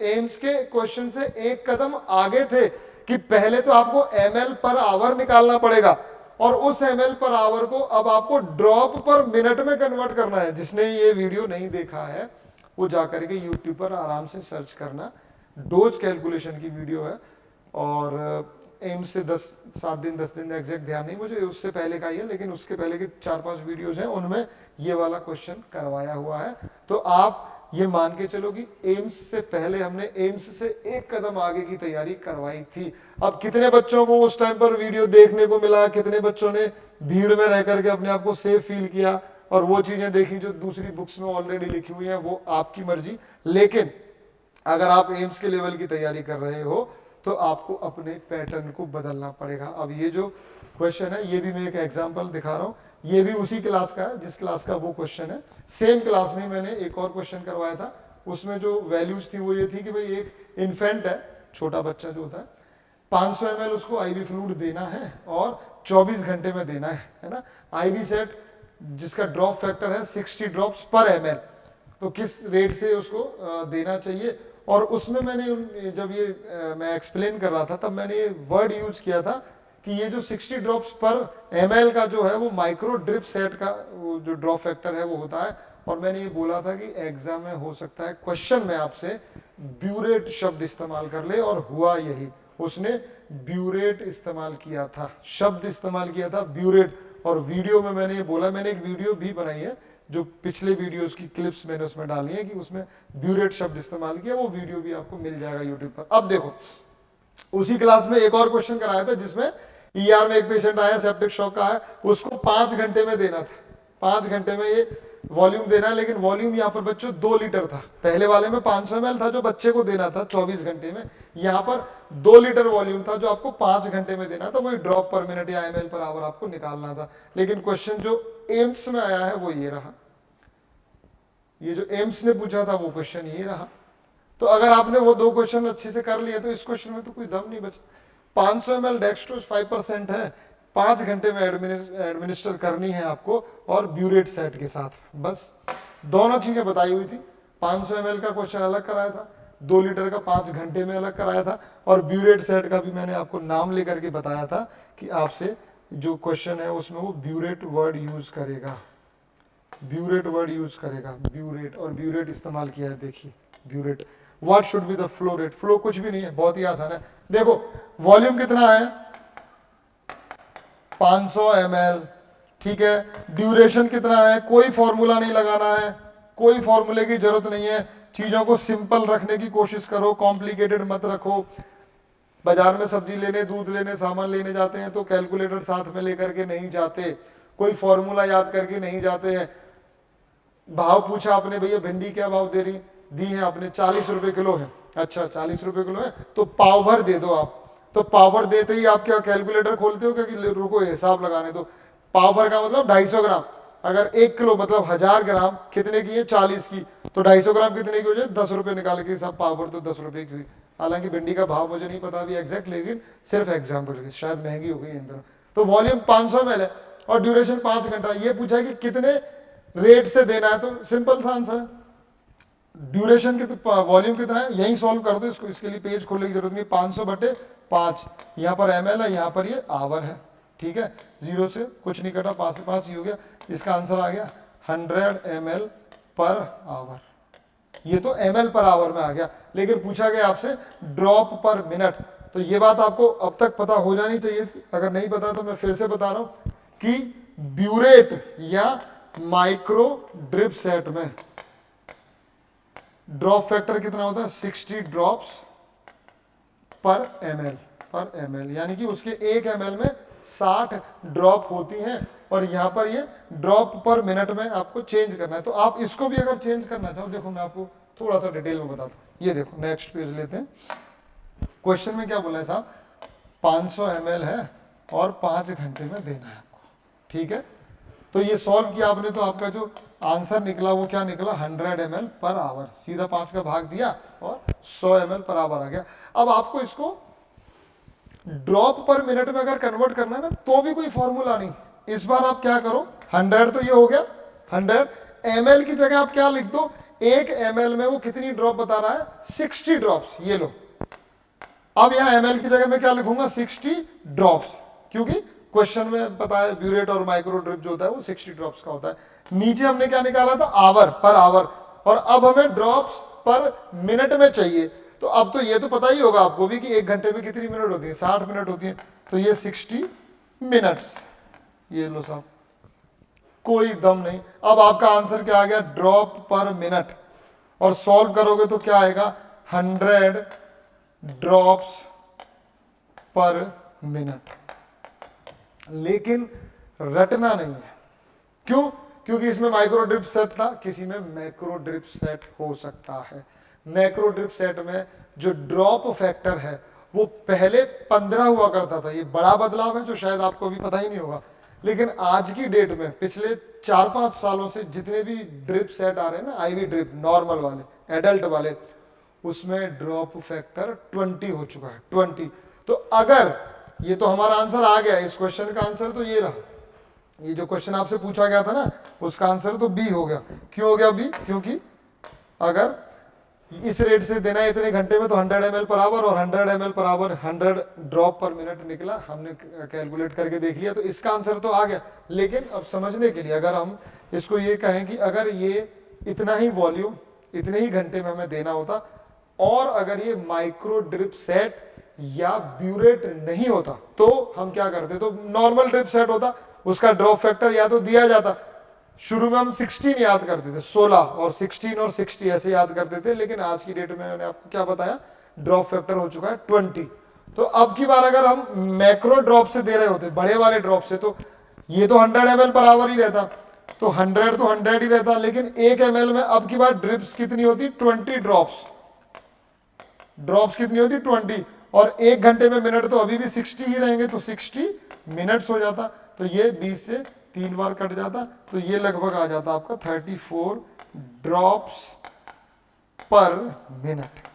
एम्स के क्वेश्चन से एक कदम आगे थे कि पहले तो आपको ml पर आवर निकालना पड़ेगा और उस ml पर आवर को अब आपको ड्रॉप पर मिनट में कन्वर्ट करना है। जिसने ये वीडियो नहीं देखा है वो जाकर के यूट्यूब पर आराम से सर्च करना, डोज कैलकुलेशन की वीडियो है और एम्स से 10 दिन एग्जैक्ट ध्यान नहीं मुझे, उससे पहले का ही है, लेकिन उसके पहले के 4-5 वीडियोज हैं उनमें ये वाला क्वेश्चन करवाया हुआ है। तो आप ये मान के चलो कि एम्स से पहले हमने एम्स से एक कदम आगे की तैयारी करवाई थी। अब कितने बच्चों को उस टाइम पर वीडियो देखने को मिला, कितने बच्चों ने भीड़ में रह करके अपने आप को सेफ फील किया और वो चीजें देखी जो दूसरी बुक्स में ऑलरेडी लिखी हुई हैं, वो आपकी मर्जी। लेकिन अगर आप एम्स के लेवल की तैयारी कर रहे हो तो आपको अपने पैटर्न को बदलना पड़ेगा। अब ये जो क्वेश्चन है, ये भी मैं एक एग्जांपल दिखा रहा हूँ, ये भी उसी क्लास का है जिस क्लास का वो क्वेश्चन है। सेम क्लास में मैंने एक और क्वेश्चन करवाया था, उसमें जो वैल्यूज थी वो ये थी कि भाई एक इन्फेंट है, छोटा बच्चा जो होता है, 500 ml उसको आईवी फ्लूइड देना है और 24 घंटे में देना है ना। आईवी सेट जिसका ड्रॉप फैक्टर है 60 ड्रॉप्स पर ml, तो किस रेट से उसको देना चाहिए। और उसमें मैंने जब ये मैं एक्सप्लेन कर रहा था तब मैंने ये वर्ड यूज किया था कि ये जो 60 ड्रॉप्स पर ml का जो है वो माइक्रो ड्रिप सेट का वो जो ड्रॉप फैक्टर है वो होता है। और मैंने ये बोला था कि एग्जाम में हो सकता है क्वेश्चन में आपसे ब्यूरेट शब्द इस्तेमाल कर ले, और हुआ यही, उसने ब्यूरेट इस्तेमाल किया था, शब्द इस्तेमाल किया था ब्यूरेट। और वीडियो में मैंने ये बोला, मैंने एक वीडियो भी बनाई है जो पिछले वीडियोस की क्लिप्स मैंने उसमें डाली है कि उसमें ब्यूरेट शब्द इस्तेमाल किया, वो वीडियो भी आपको मिल जाएगा यूट्यूब पर। अब देखो उसी क्लास में एक और क्वेश्चन कराया था जिसमें ईआर में एक पेशेंट आया, सेप्टिक शॉक का है, उसको 5 घंटे में देना था, 5 घंटे में ये वॉल्यूम देना है। लेकिन वॉल्यूम यहाँ पर बच्चों 2 लीटर था, पहले वाले में 500 ml था जो बच्चे को देना था 24 घंटे में, यहाँ पर 2 लीटर वॉल्यूम था जो आपको 5 घंटे में देना था। वही ड्रॉप पर मिनट या ml पर आवर आपको निकालना था। लेकिन क्वेश्चन जो एम्स में आया है वो ये रहा, ये जो एम्स ने पूछा था वो क्वेश्चन ये रहा। तो अगर आपने वो 2 क्वेश्चन अच्छे से कर लिए तो इस क्वेश्चन में तो कोई दम नहीं बचा। 500 ml डेक्सट्रोज 5% है, 5 घंटे में एडमिनिस्टर करनी है आपको, और ब्यूरेट सेट के साथ। बस दोनों चीजें बताई हुई थी। 500 ml का क्वेश्चन अलग कराया था, 2 लीटर का 5 घंटे में अलग कराया था, और ब्यूरेट सेट का भी मैंने आपको नाम लेकर के बताया था कि आपसे जो क्वेश्चन है उसमें वो ब्यूरेट वर्ड यूज करेगा, ब्यूरेट वर्ड यूज करेगा, ब्यूरेट। और ब्यूरेट इस्तेमाल किया है, देखिए burette. What should be the flow rate, flow कुछ भी नहीं है, बहुत ही आसान है। देखो वॉल्यूम कितना है 500 ml, ठीक है। ड्यूरेशन कितना है, कोई फॉर्मूला नहीं लगाना है, कोई फॉर्मूले की जरूरत नहीं है। चीजों को सिंपल रखने की कोशिश करो, कॉम्प्लिकेटेड मत रखो। बाजार में सब्जी लेने, दूध लेने, सामान लेने जाते हैं तो कैलकुलेटर साथ में लेकर के नहीं जाते, कोई फॉर्मूला याद करके नहीं जाते हैं। भाव पूछा आपने, भैया भिंडी क्या भाव दे रही, दी है आपने 40 रुपए किलो है, अच्छा 40 रुपए किलो है तो पाव भर दे दो आप। तो पाव भर देते ही आप क्या कैलकुलेटर खोलते हो क्या कि रुको हिसाब लगाने दो। पाव भर का मतलब 250 ग्राम, अगर 1 किलो मतलब 1000 ग्राम कितने की है 40 की, तो 250 ग्राम कितने की हो जाए 10 रुपए निकाल के सब पाव भर तो 10 रुपए की हुई। हालांकि भिंडी का भाव मुझे नहीं पता अभी एग्जैक्ट, लेकिन सिर्फ एग्जाम्पल के, शायद महंगी हो गई इन दोनों। तो वॉल्यूम 500 ml है और ड्यूरेशन 5 घंटा। ये पूछा है कि कितने रेट से देना है, तो सिंपल सा आंसर है ड्यूरेशन के, तो वॉल्यूम कितना है यही सॉल्व कर दो इसको, इसके लिए पेज खोलने की जरूरत नहीं। 500/5, यहाँ पर ml है, यहाँ पर ये आवर है, ठीक है। 0 से कुछ नहीं कटा, 5 से 5 ही हो गया। इसका आंसर आ गया 100 ml पर आवर। ये तो ml पर आवर में आ गया, लेकिन पूछा गया आपसे ड्रॉप पर मिनट। तो ये बात आपको अब तक पता हो जानी चाहिए थी, अगर नहीं पता तो मैं फिर से बता रहा हूं कि ब्यूरेट या माइक्रो ड्रिप सेट में ड्रॉप फैक्टर कितना होता है 60 ड्रॉप्स पर ml, यानी कि उसके 1 ml में 60 ड्रॉप होती हैं। और यहां पर ये ड्रॉप पर मिनट में आपको चेंज करना है। तो आप इसको भी अगर चेंज करना चाहो, देखो मैं आपको थोड़ा सा डिटेल में बताता हूं। ये देखो नेक्स्ट पेज लेते हैं। क्वेश्चन में क्या बोला है साहब, 500 ml है और 5 घंटे में देना है आपको, ठीक है। तो ये सॉल्व किया आपने तो आपका जो आंसर निकला वो क्या निकला 100 ml पर आवर। सीधा 5 का भाग दिया और 100 ml पर आवर आ गया। अब आपको इसको ड्रॉप पर मिनट में अगर कन्वर्ट करना है ना तो भी कोई फॉर्मूला नहीं। इस बार आप क्या करो, 100 तो ये हो गया, 100 ml की जगह आप क्या लिख दो, 1 ml में वो कितनी ड्रॉप बता रहा है 60 ड्रॉप्स, ये लो। अब यहां ml की जगह मैं क्या लिखूंगा 60 ड्रॉप्स, क्योंकि क्वेश्चन में पता है ब्यूरेट और माइक्रो ड्रिप जो होता है वो 60 ड्रॉप्स का होता है। नीचे हमने क्या निकाला था आवर पर आवर, और अब हमें ड्रॉप्स पर मिनट में चाहिए। तो अब तो ये तो पता ही होगा आपको भी कि 1 घंटे में कितनी मिनट होती है, 60 मिनट होती है, तो ये 60 मिनट्स। ये लो साहब, कोई दम नहीं। अब आपका आंसर क्या आ गया, ड्रॉप पर मिनट, और सॉल्व करोगे तो क्या आएगा, 100 ड्रॉप्स पर मिनट। लेकिन रटना नहीं है, क्यों, क्योंकि इसमें माइक्रो ड्रिप सेट था, किसी में मैक्रो ड्रिप सेट हो सकता है। मैक्रो ड्रिप सेट में जो ड्रॉप फैक्टर है वो पहले 15 हुआ करता था। ये बड़ा बदलाव है जो शायद आपको भी पता ही नहीं होगा, लेकिन आज की डेट में पिछले 4-5 सालों से जितने भी ड्रिप सेट आ रहे हैं ना, आईवी ड्रिप, नॉर्मल वाले, एडल्ट वाले, उसमें ड्रॉप फैक्टर 20 हो चुका है, 20। तो अगर ये तो हमारा आंसर आ गया, इस क्वेश्चन का आंसर तो ये रहा, ये जो क्वेश्चन आपसे पूछा गया था ना उसका आंसर तो बी हो गया। क्यों हो गया बी, क्योंकि अगर इस रेट से देना है इतने घंटे में तो 100 ml पर आवर, और 100 ml पर आवर 100 ड्रॉप पर मिनट निकला, हमने कैलकुलेट करके देख लिया, तो इसका आंसर तो आ गया। लेकिन अब समझने के लिए अगर हम इसको ये कहें कि अगर ये इतना ही वॉल्यूम इतने ही घंटे में हमें देना होता, और अगर ये माइक्रो ड्रिप सेट या ब्यूरेट नहीं होता तो हम क्या करते, तो नॉर्मल ड्रिप सेट होता, उसका ड्रॉप फैक्टर या तो दिया जाता, शुरू में हम 16 याद करते थे, 16 और 16 और 60 ऐसे याद करते थे, लेकिन आज की डेट में मैंने आपको क्या बताया, ड्रॉप फैक्टर हो चुका है 20। तो अब की बार अगर हम मैक्रो ड्रॉप से दे रहे होते, बड़े वाले ड्रॉप से, तो ये तो 100 ml पर आवर ही रहता, तो 100 तो 100 ही रहता, लेकिन 1 ml में अब की बार ड्रिप्स कितनी होती, 20 ड्रॉप्स। ड्रॉप्स कितनी होती, 20, और 1 घंटे में मिनट तो अभी भी 60 ही रहेंगे, तो 60 मिनट्स हो जाता, तो ये 20 से 3 बार कट जाता, तो ये लगभग आ जाता आपका 34 ड्रॉप्स पर मिनट।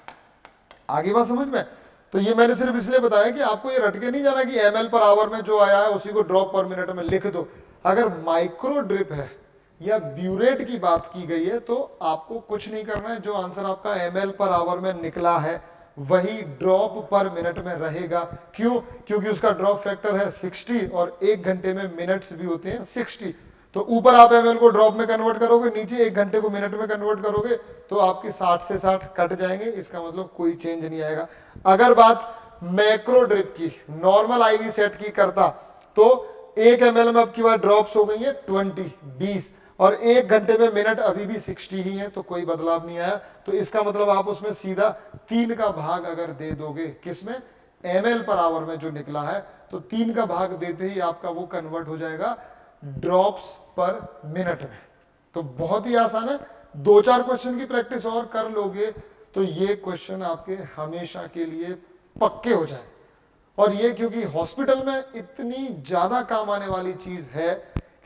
आगे बात समझ में? तो ये मैंने सिर्फ इसलिए बताया कि आपको ये रट के नहीं जाना कि ml पर आवर में जो आया है उसी को ड्रॉप पर मिनट में लिख दो। अगर माइक्रो ड्रिप है या ब्यूरेट की बात की गई है तो आपको कुछ नहीं करना है, जो आंसर आपका ml पर आवर में निकला है वही ड्रॉप पर मिनट में रहेगा। क्यों? क्योंकि उसका ड्रॉप फैक्टर है 60 और 1 घंटे में मिनट्स भी होते हैं 60। तो ऊपर आप ml को ड्रॉप में कन्वर्ट करोगे, नीचे 1 घंटे को मिनट में कन्वर्ट करोगे, तो आपके 60 से 60 कट जाएंगे, इसका मतलब कोई चेंज नहीं आएगा। अगर बात मैक्रो ड्रिप की, नॉर्मल आईवी सेट की करता, तो 1 ml में अब की बार ड्रॉप्स हो गई है 20, और 1 घंटे में मिनट अभी भी 60 ही है, तो कोई बदलाव नहीं आया। तो इसका मतलब आप उसमें सीधा 3 का भाग अगर दे दोगे, किसमें, ml पर आवर में जो निकला है, तो 3 का भाग देते ही आपका वो कन्वर्ट हो जाएगा ड्रॉप्स पर मिनट में। तो बहुत ही आसान है, 2-4 क्वेश्चन की प्रैक्टिस और कर लोगे तो ये क्वेश्चन आपके हमेशा के लिए पक्के हो जाए। और ये क्योंकि हॉस्पिटल में इतनी ज्यादा काम आने वाली चीज है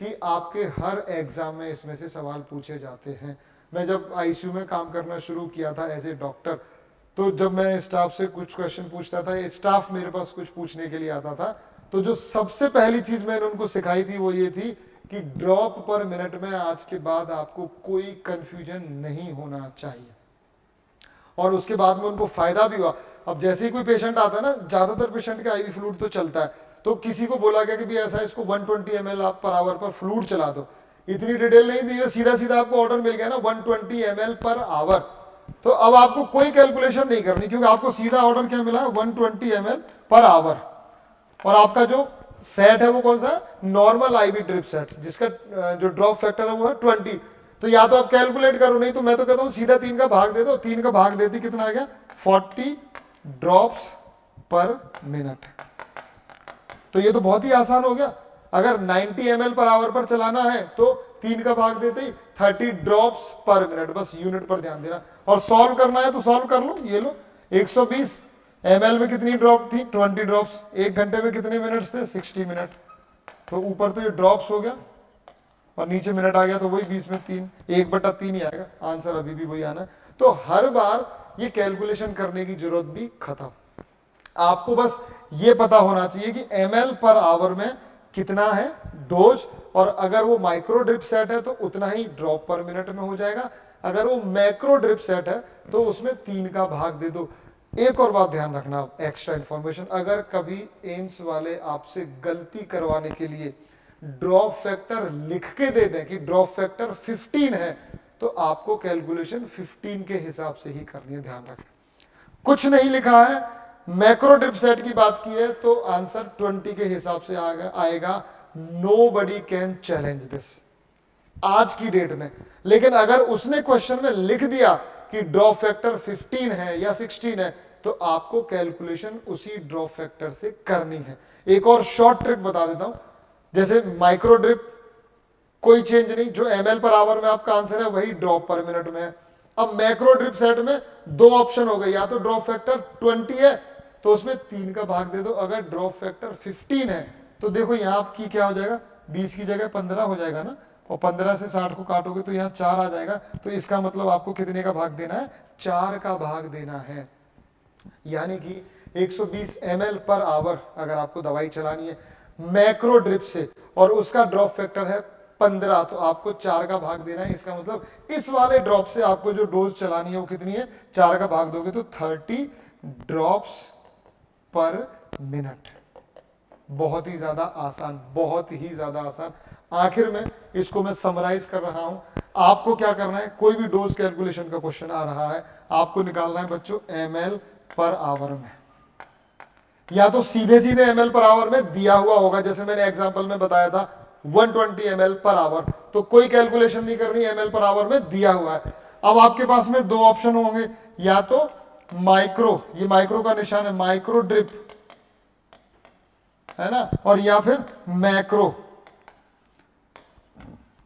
कि आपके हर एग्जाम में इसमें से सवाल पूछे जाते हैं। मैं जब आईसीयू में काम करना शुरू किया था एज ए डॉक्टर, तो जब मैं स्टाफ से कुछ क्वेश्चन पूछता था, स्टाफ मेरे पास कुछ पूछने के लिए आता था, तो जो सबसे पहली चीज मैंने उनको सिखाई थी वो ये थी कि ड्रॉप पर मिनट में आज के बाद आपको कोई कंफ्यूजन नहीं होना चाहिए। और उसके बाद में उनको फायदा भी हुआ। अब जैसे ही कोई पेशेंट आता है ना, ज्यादातर पेशेंट का आईवी फ्लूइड तो चलता है, तो किसी को बोला गया कि भी ऐसा इसको 120 ml आप पर आवर पर फ्लूइड चला दो, इतनी डिटेल नहीं दी, सीधा सीधा आपको ऑर्डर मिल गया ना 120 ml पर आवर। तो अब आपको कोई कैलकुलेशन नहीं करनी, क्योंकि आपको सीधा ऑर्डर क्या मिला है, 120 ml पर आवर, और आपका जो सेट है वो कौन सा, नॉर्मल आईवी ड्रिप सेट, जिसका जो ड्रॉप फैक्टर है वो है 20। तो या तो आप कैलकुलेट करो, नहीं तो मैं तो कहता हूं सीधा 3 का भाग दे दो। 3 का भाग देती कितना आ गया, 40 ड्रॉप्स पर मिनट। तो ये तो बहुत ही आसान हो गया। अगर 90 ml पर आवर पर चलाना है तो 3 का भाग देते ही 30 ड्रॉप्स पर मिनट, बस यूनिट पर ध्यान देना। और सॉल्व करना है तो सॉल्व कर लो, ये लो 120 ml में कितनी ड्रॉप थी, 20 ड्रॉप्स, 1 घंटे में कितने मिनट्स थे, 60 मिनट। तो ऊपर तो ये ड्रॉप्स हो गया और नीचे मिनट आ गया, तो वही 20 में 3, 1/3 ही आएगा, आंसर अभी भी वही आना है। तो हर बार ये कैलकुलेशन करने की जरूरत भी खत्म। आपको बस ये पता होना चाहिए कि ml पर आवर में कितना है डोज, और अगर वो माइक्रो ड्रिप सेट है तो उतना ही ड्रॉप पर मिनट में हो जाएगा। अगर वो मैक्रो ड्रिप सेट है तो उसमें 3 का भाग दे दो। एक और बात ध्यान रखना, एक्स्ट्रा इंफॉर्मेशन, अगर कभी एम्स वाले आपसे गलती करवाने के लिए ड्रॉप फैक्टर लिख के दे दें कि ड्रॉप फैक्टर 15 है, तो आपको कैलकुलेशन 15 के हिसाब से ही करनी है, ध्यान रखना। कुछ नहीं लिखा है, मैक्रो ड्रिप सेट की बात की है तो आंसर 20 के हिसाब से आएगा। Nobody can challenge this आज की डेट में। लेकिन अगर उसने क्वेश्चन में लिख दिया कि ड्रॉप फैक्टर 15 है या 16 है तो आपको कैलकुलेशन उसी ड्रॉप फैक्टर से करनी है। एक और शॉर्ट ट्रिक बता देता हूं, जैसे माइक्रो ड्रिप कोई चेंज नहीं, जो ml पर आवर में आपका आंसर है वही ड्रॉप पर मिनट में है। अब मैक्रो ड्रिप सेट में दो ऑप्शन हो गए, या तो ड्रॉप फैक्टर 20 है तो उसमें 3 का भाग दे दो, अगर ड्रॉप फैक्टर 15 है तो देखो यहां आपकी क्या हो जाएगा, 20 की जगह 15 हो जाएगा ना, और 15 से 60 को काटोगे तो यहाँ 4 आ जाएगा। तो इसका मतलब आपको कितने का भाग देना है, 4 का भाग देना है। यानी कि 120 ml पर आवर अगर आपको दवाई चलानी है मैक्रो ड्रिप से और उसका ड्रॉप फैक्टर है 15, तो आपको 4 का भाग देना है। इसका मतलब इस वाले ड्रॉप से आपको जो डोज चलानी है वो कितनी है, 4 का भाग दोगे तो 30 ड्रॉप्स पर मिनट। बहुत ही ज्यादा आसान, बहुत ही ज्यादा आसान। आखिर में इसको मैं समराइज कर रहा हूं, आपको क्या करना है, कोई भी डोज कैलकुलेशन का क्वेश्चन आ रहा है आपको निकालना है बच्चों ml पर आवर में, या तो सीधे सीधे ml पर आवर में दिया हुआ होगा, जैसे मैंने एग्जांपल में बताया था 120 ml पर आवर, तो कोई कैलकुलेशन नहीं करनी, ml पर आवर में दिया हुआ है। अब आपके पास में दो ऑप्शन होंगे, या तो माइक्रो, ये माइक्रो का निशान है, माइक्रो ड्रिप है ना, और या फिर मैक्रो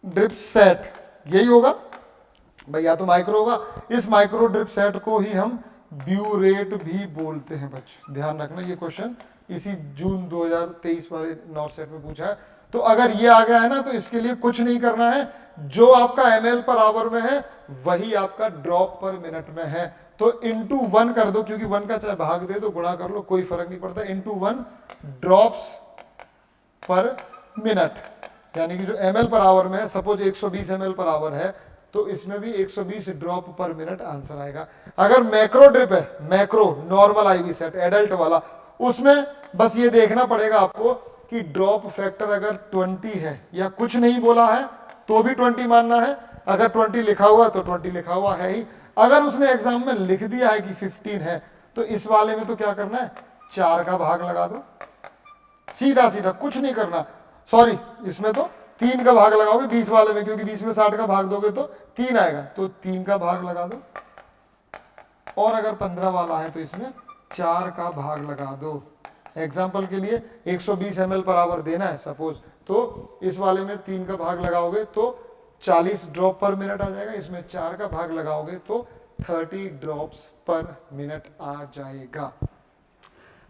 ड्रिप सेट, यही होगा भाई, या तो माइक्रो होगा। इस माइक्रो ड्रिप सेट को ही हम ब्यूरेट भी बोलते हैं बच्चों, ध्यान रखना, ये क्वेश्चन इसी जून 2023 वाले नॉर्थ सेट में पूछा है। तो अगर ये आ गया है ना तो इसके लिए कुछ नहीं करना है, जो आपका ml पर आवर में है वही आपका ड्रॉप पर मिनट में है, तो इंटू 1 कर दो, क्योंकि 1 का चाहे भाग दे दो गुणा कर लो कोई फर्क नहीं पड़ता, इंटू 1 ड्रॉप्स पर मिनट। यानी कि जो ml पर आवर में है, सपोज 120 ml पर आवर है तो इसमें भी 120 ड्रॉप पर मिनट आंसर आएगा। अगर मैक्रो ड्रिप है, macro normal IV set adult वाला, उसमें बस ये देखना पड़ेगा आपको कि ड्रॉप फैक्टर अगर 20 है या कुछ नहीं बोला है तो भी 20 मानना है, अगर 20 लिखा हुआ तो 20 लिखा हुआ है ही, अगर उसने एग्जाम में लिख दिया है कि 15 है तो इस वाले में तो क्या करना है, 4 का भाग लगा दो, सीधा सीधा, कुछ नहीं करना। सॉरी, इसमें तो 3 का भाग लगाओगे 20 वाले में, क्योंकि 20 में 60 का भाग दोगे तो 3 आएगा, तो 3 का भाग लगा दो, और अगर 15 वाला है तो इसमें 4 का भाग लगा दो। एग्जाम्पल के लिए 120 ml पर आवर देना है सपोज, तो इस वाले में 3 का भाग लगाओगे तो 40 ड्रॉप पर मिनट आ जाएगा, इसमें 4 का भाग लगाओगे तो 30 ड्रॉप्स पर मिनट आ जाएगा।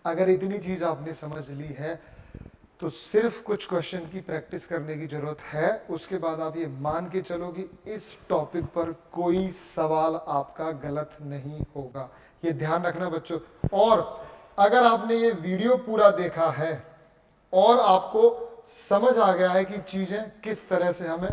अगर इतनी चीज आपने समझ ली है तो सिर्फ कुछ क्वेश्चन की प्रैक्टिस करने की जरूरत है, उसके बाद आप ये मान के चलो कि इस टॉपिक पर कोई सवाल आपका गलत नहीं होगा, ये ध्यान रखना बच्चों। और अगर आपने ये वीडियो पूरा देखा है और आपको समझ आ गया है कि चीजें किस तरह से हमें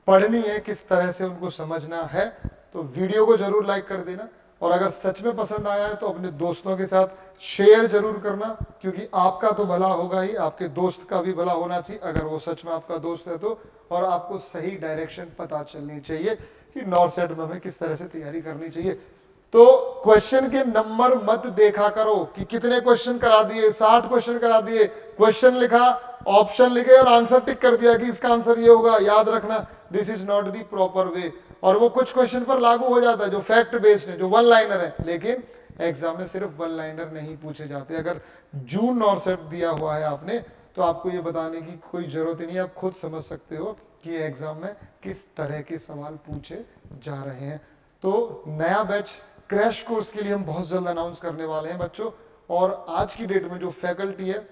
पढ़नी है, किस तरह से उनको समझना है, तो वीडियो को जरूर लाइक कर देना, और अगर सच में पसंद आया है तो अपने दोस्तों के साथ शेयर जरूर करना, क्योंकि आपका तो भला होगा ही, आपके दोस्त का भी भला होना चाहिए अगर वो सच में आपका दोस्त है तो, और आपको सही डायरेक्शन पता चलनी चाहिए कि नॉर्थ सेट में हमें किस तरह से तैयारी करनी चाहिए। तो क्वेश्चन के नंबर मत देखा करो कि कितने क्वेश्चन करा दिए, 60 क्वेश्चन करा दिए, क्वेश्चन लिखा, ऑप्शन लिखे और आंसर टिक कर दिया कि इसका आंसर ये होगा। याद रखना, this is not the proper way. और वो कुछ क्वेश्चन पर लागू हो जाता है जो फैक्ट बेस्ड है, जो वन लाइनर है, लेकिन एग्जाम में सिर्फ वन लाइनर नहीं पूछे जाते। अगर जून नॉर्थ सेट दिया हुआ है आपने तो आपको ये बताने की कोई जरूरत ही नहीं, आप खुद समझ सकते हो कि एग्जाम में किस तरह के सवाल पूछे जा रहे हैं। तो नया बैच क्रैश कोर्स के लिए हम बहुत जल्द अनाउंस करने वाले हैं बच्चों, और आज की डेट में जो फैकल्टी है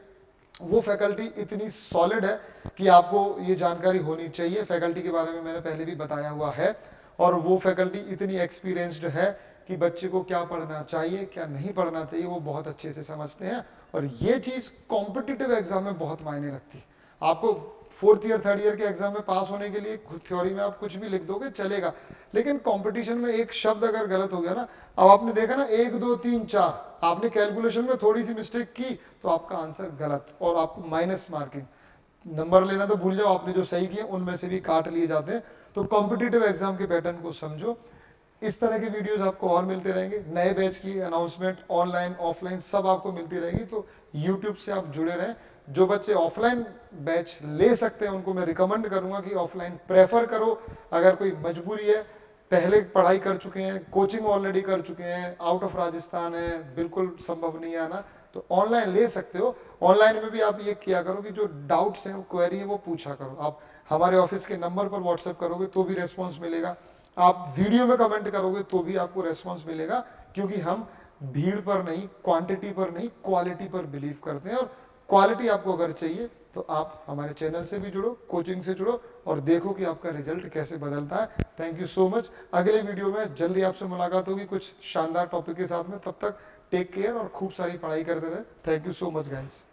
वो फैकल्टी इतनी सॉलिड है कि आपको ये जानकारी होनी चाहिए। फैकल्टी के बारे में मैंने पहले भी बताया हुआ है, और वो फैकल्टी इतनी एक्सपीरियंस्ड है कि बच्चे को क्या पढ़ना चाहिए क्या नहीं पढ़ना चाहिए वो बहुत अच्छे से समझते हैं, और ये चीज़ कॉम्पिटिटिव एग्जाम में बहुत मायने रखती है। आपको 4th ईयर 3rd ईयर के एग्जाम में पास होने के लिए थ्योरी में आप कुछ भी लिख दोगे चलेगा, लेकिन कंपटीशन में एक शब्द अगर गलत हो गया ना, अब आपने देखा ना 1 2 3 4, आपने कैलकुलेशन में थोड़ी सी मिस्टेक की तो आपका आंसर गलत, और आपको माइनस मार्किंग। नंबर लेना तो भूल जाओ, आपने जो सही किए उनमें से भी काट लिए जाते हैं। तो कॉम्पिटिटिव एग्जाम के पैटर्न को समझो, इस तरह के वीडियोस आपको और मिलते रहेंगे, नए बैच की अनाउंसमेंट ऑनलाइन ऑफलाइन सब आपको मिलती रहेगी। तो यूट्यूब से आप जुड़े रहें। जो बच्चे ऑफलाइन बैच ले सकते हैं उनको मैं रिकमेंड करूंगा कि ऑफलाइन प्रेफर करो। अगर कोई मजबूरी है, पहले पढ़ाई कर चुके हैं, कोचिंग ऑलरेडी कर चुके हैं, आउट ऑफ राजस्थान है, बिल्कुल संभव नहीं आना, तो ऑनलाइन ले सकते हो। ऑनलाइन में भी आप ये किया करो कि जो डाउट्स हैं, क्वेरी है, वो पूछा करो। आप हमारे ऑफिस के नंबर पर व्हाट्सएप करोगे तो भी रेस्पॉन्स मिलेगा, आप वीडियो में कमेंट करोगे तो भी आपको रेस्पॉन्स मिलेगा, क्योंकि हम भीड़ पर नहीं, क्वांटिटी पर नहीं, क्वालिटी पर बिलीव करते हैं। और क्वालिटी आपको अगर चाहिए तो आप हमारे चैनल से भी जुड़ो, कोचिंग से जुड़ो और देखो कि आपका रिजल्ट कैसे बदलता है। Thank you so much. अगले वीडियो में जल्दी आपसे मुलाकात होगी कुछ शानदार टॉपिक के साथ में। तब तक टेक केयर और खूब सारी पढ़ाई करते रहे। Thank you so much guys.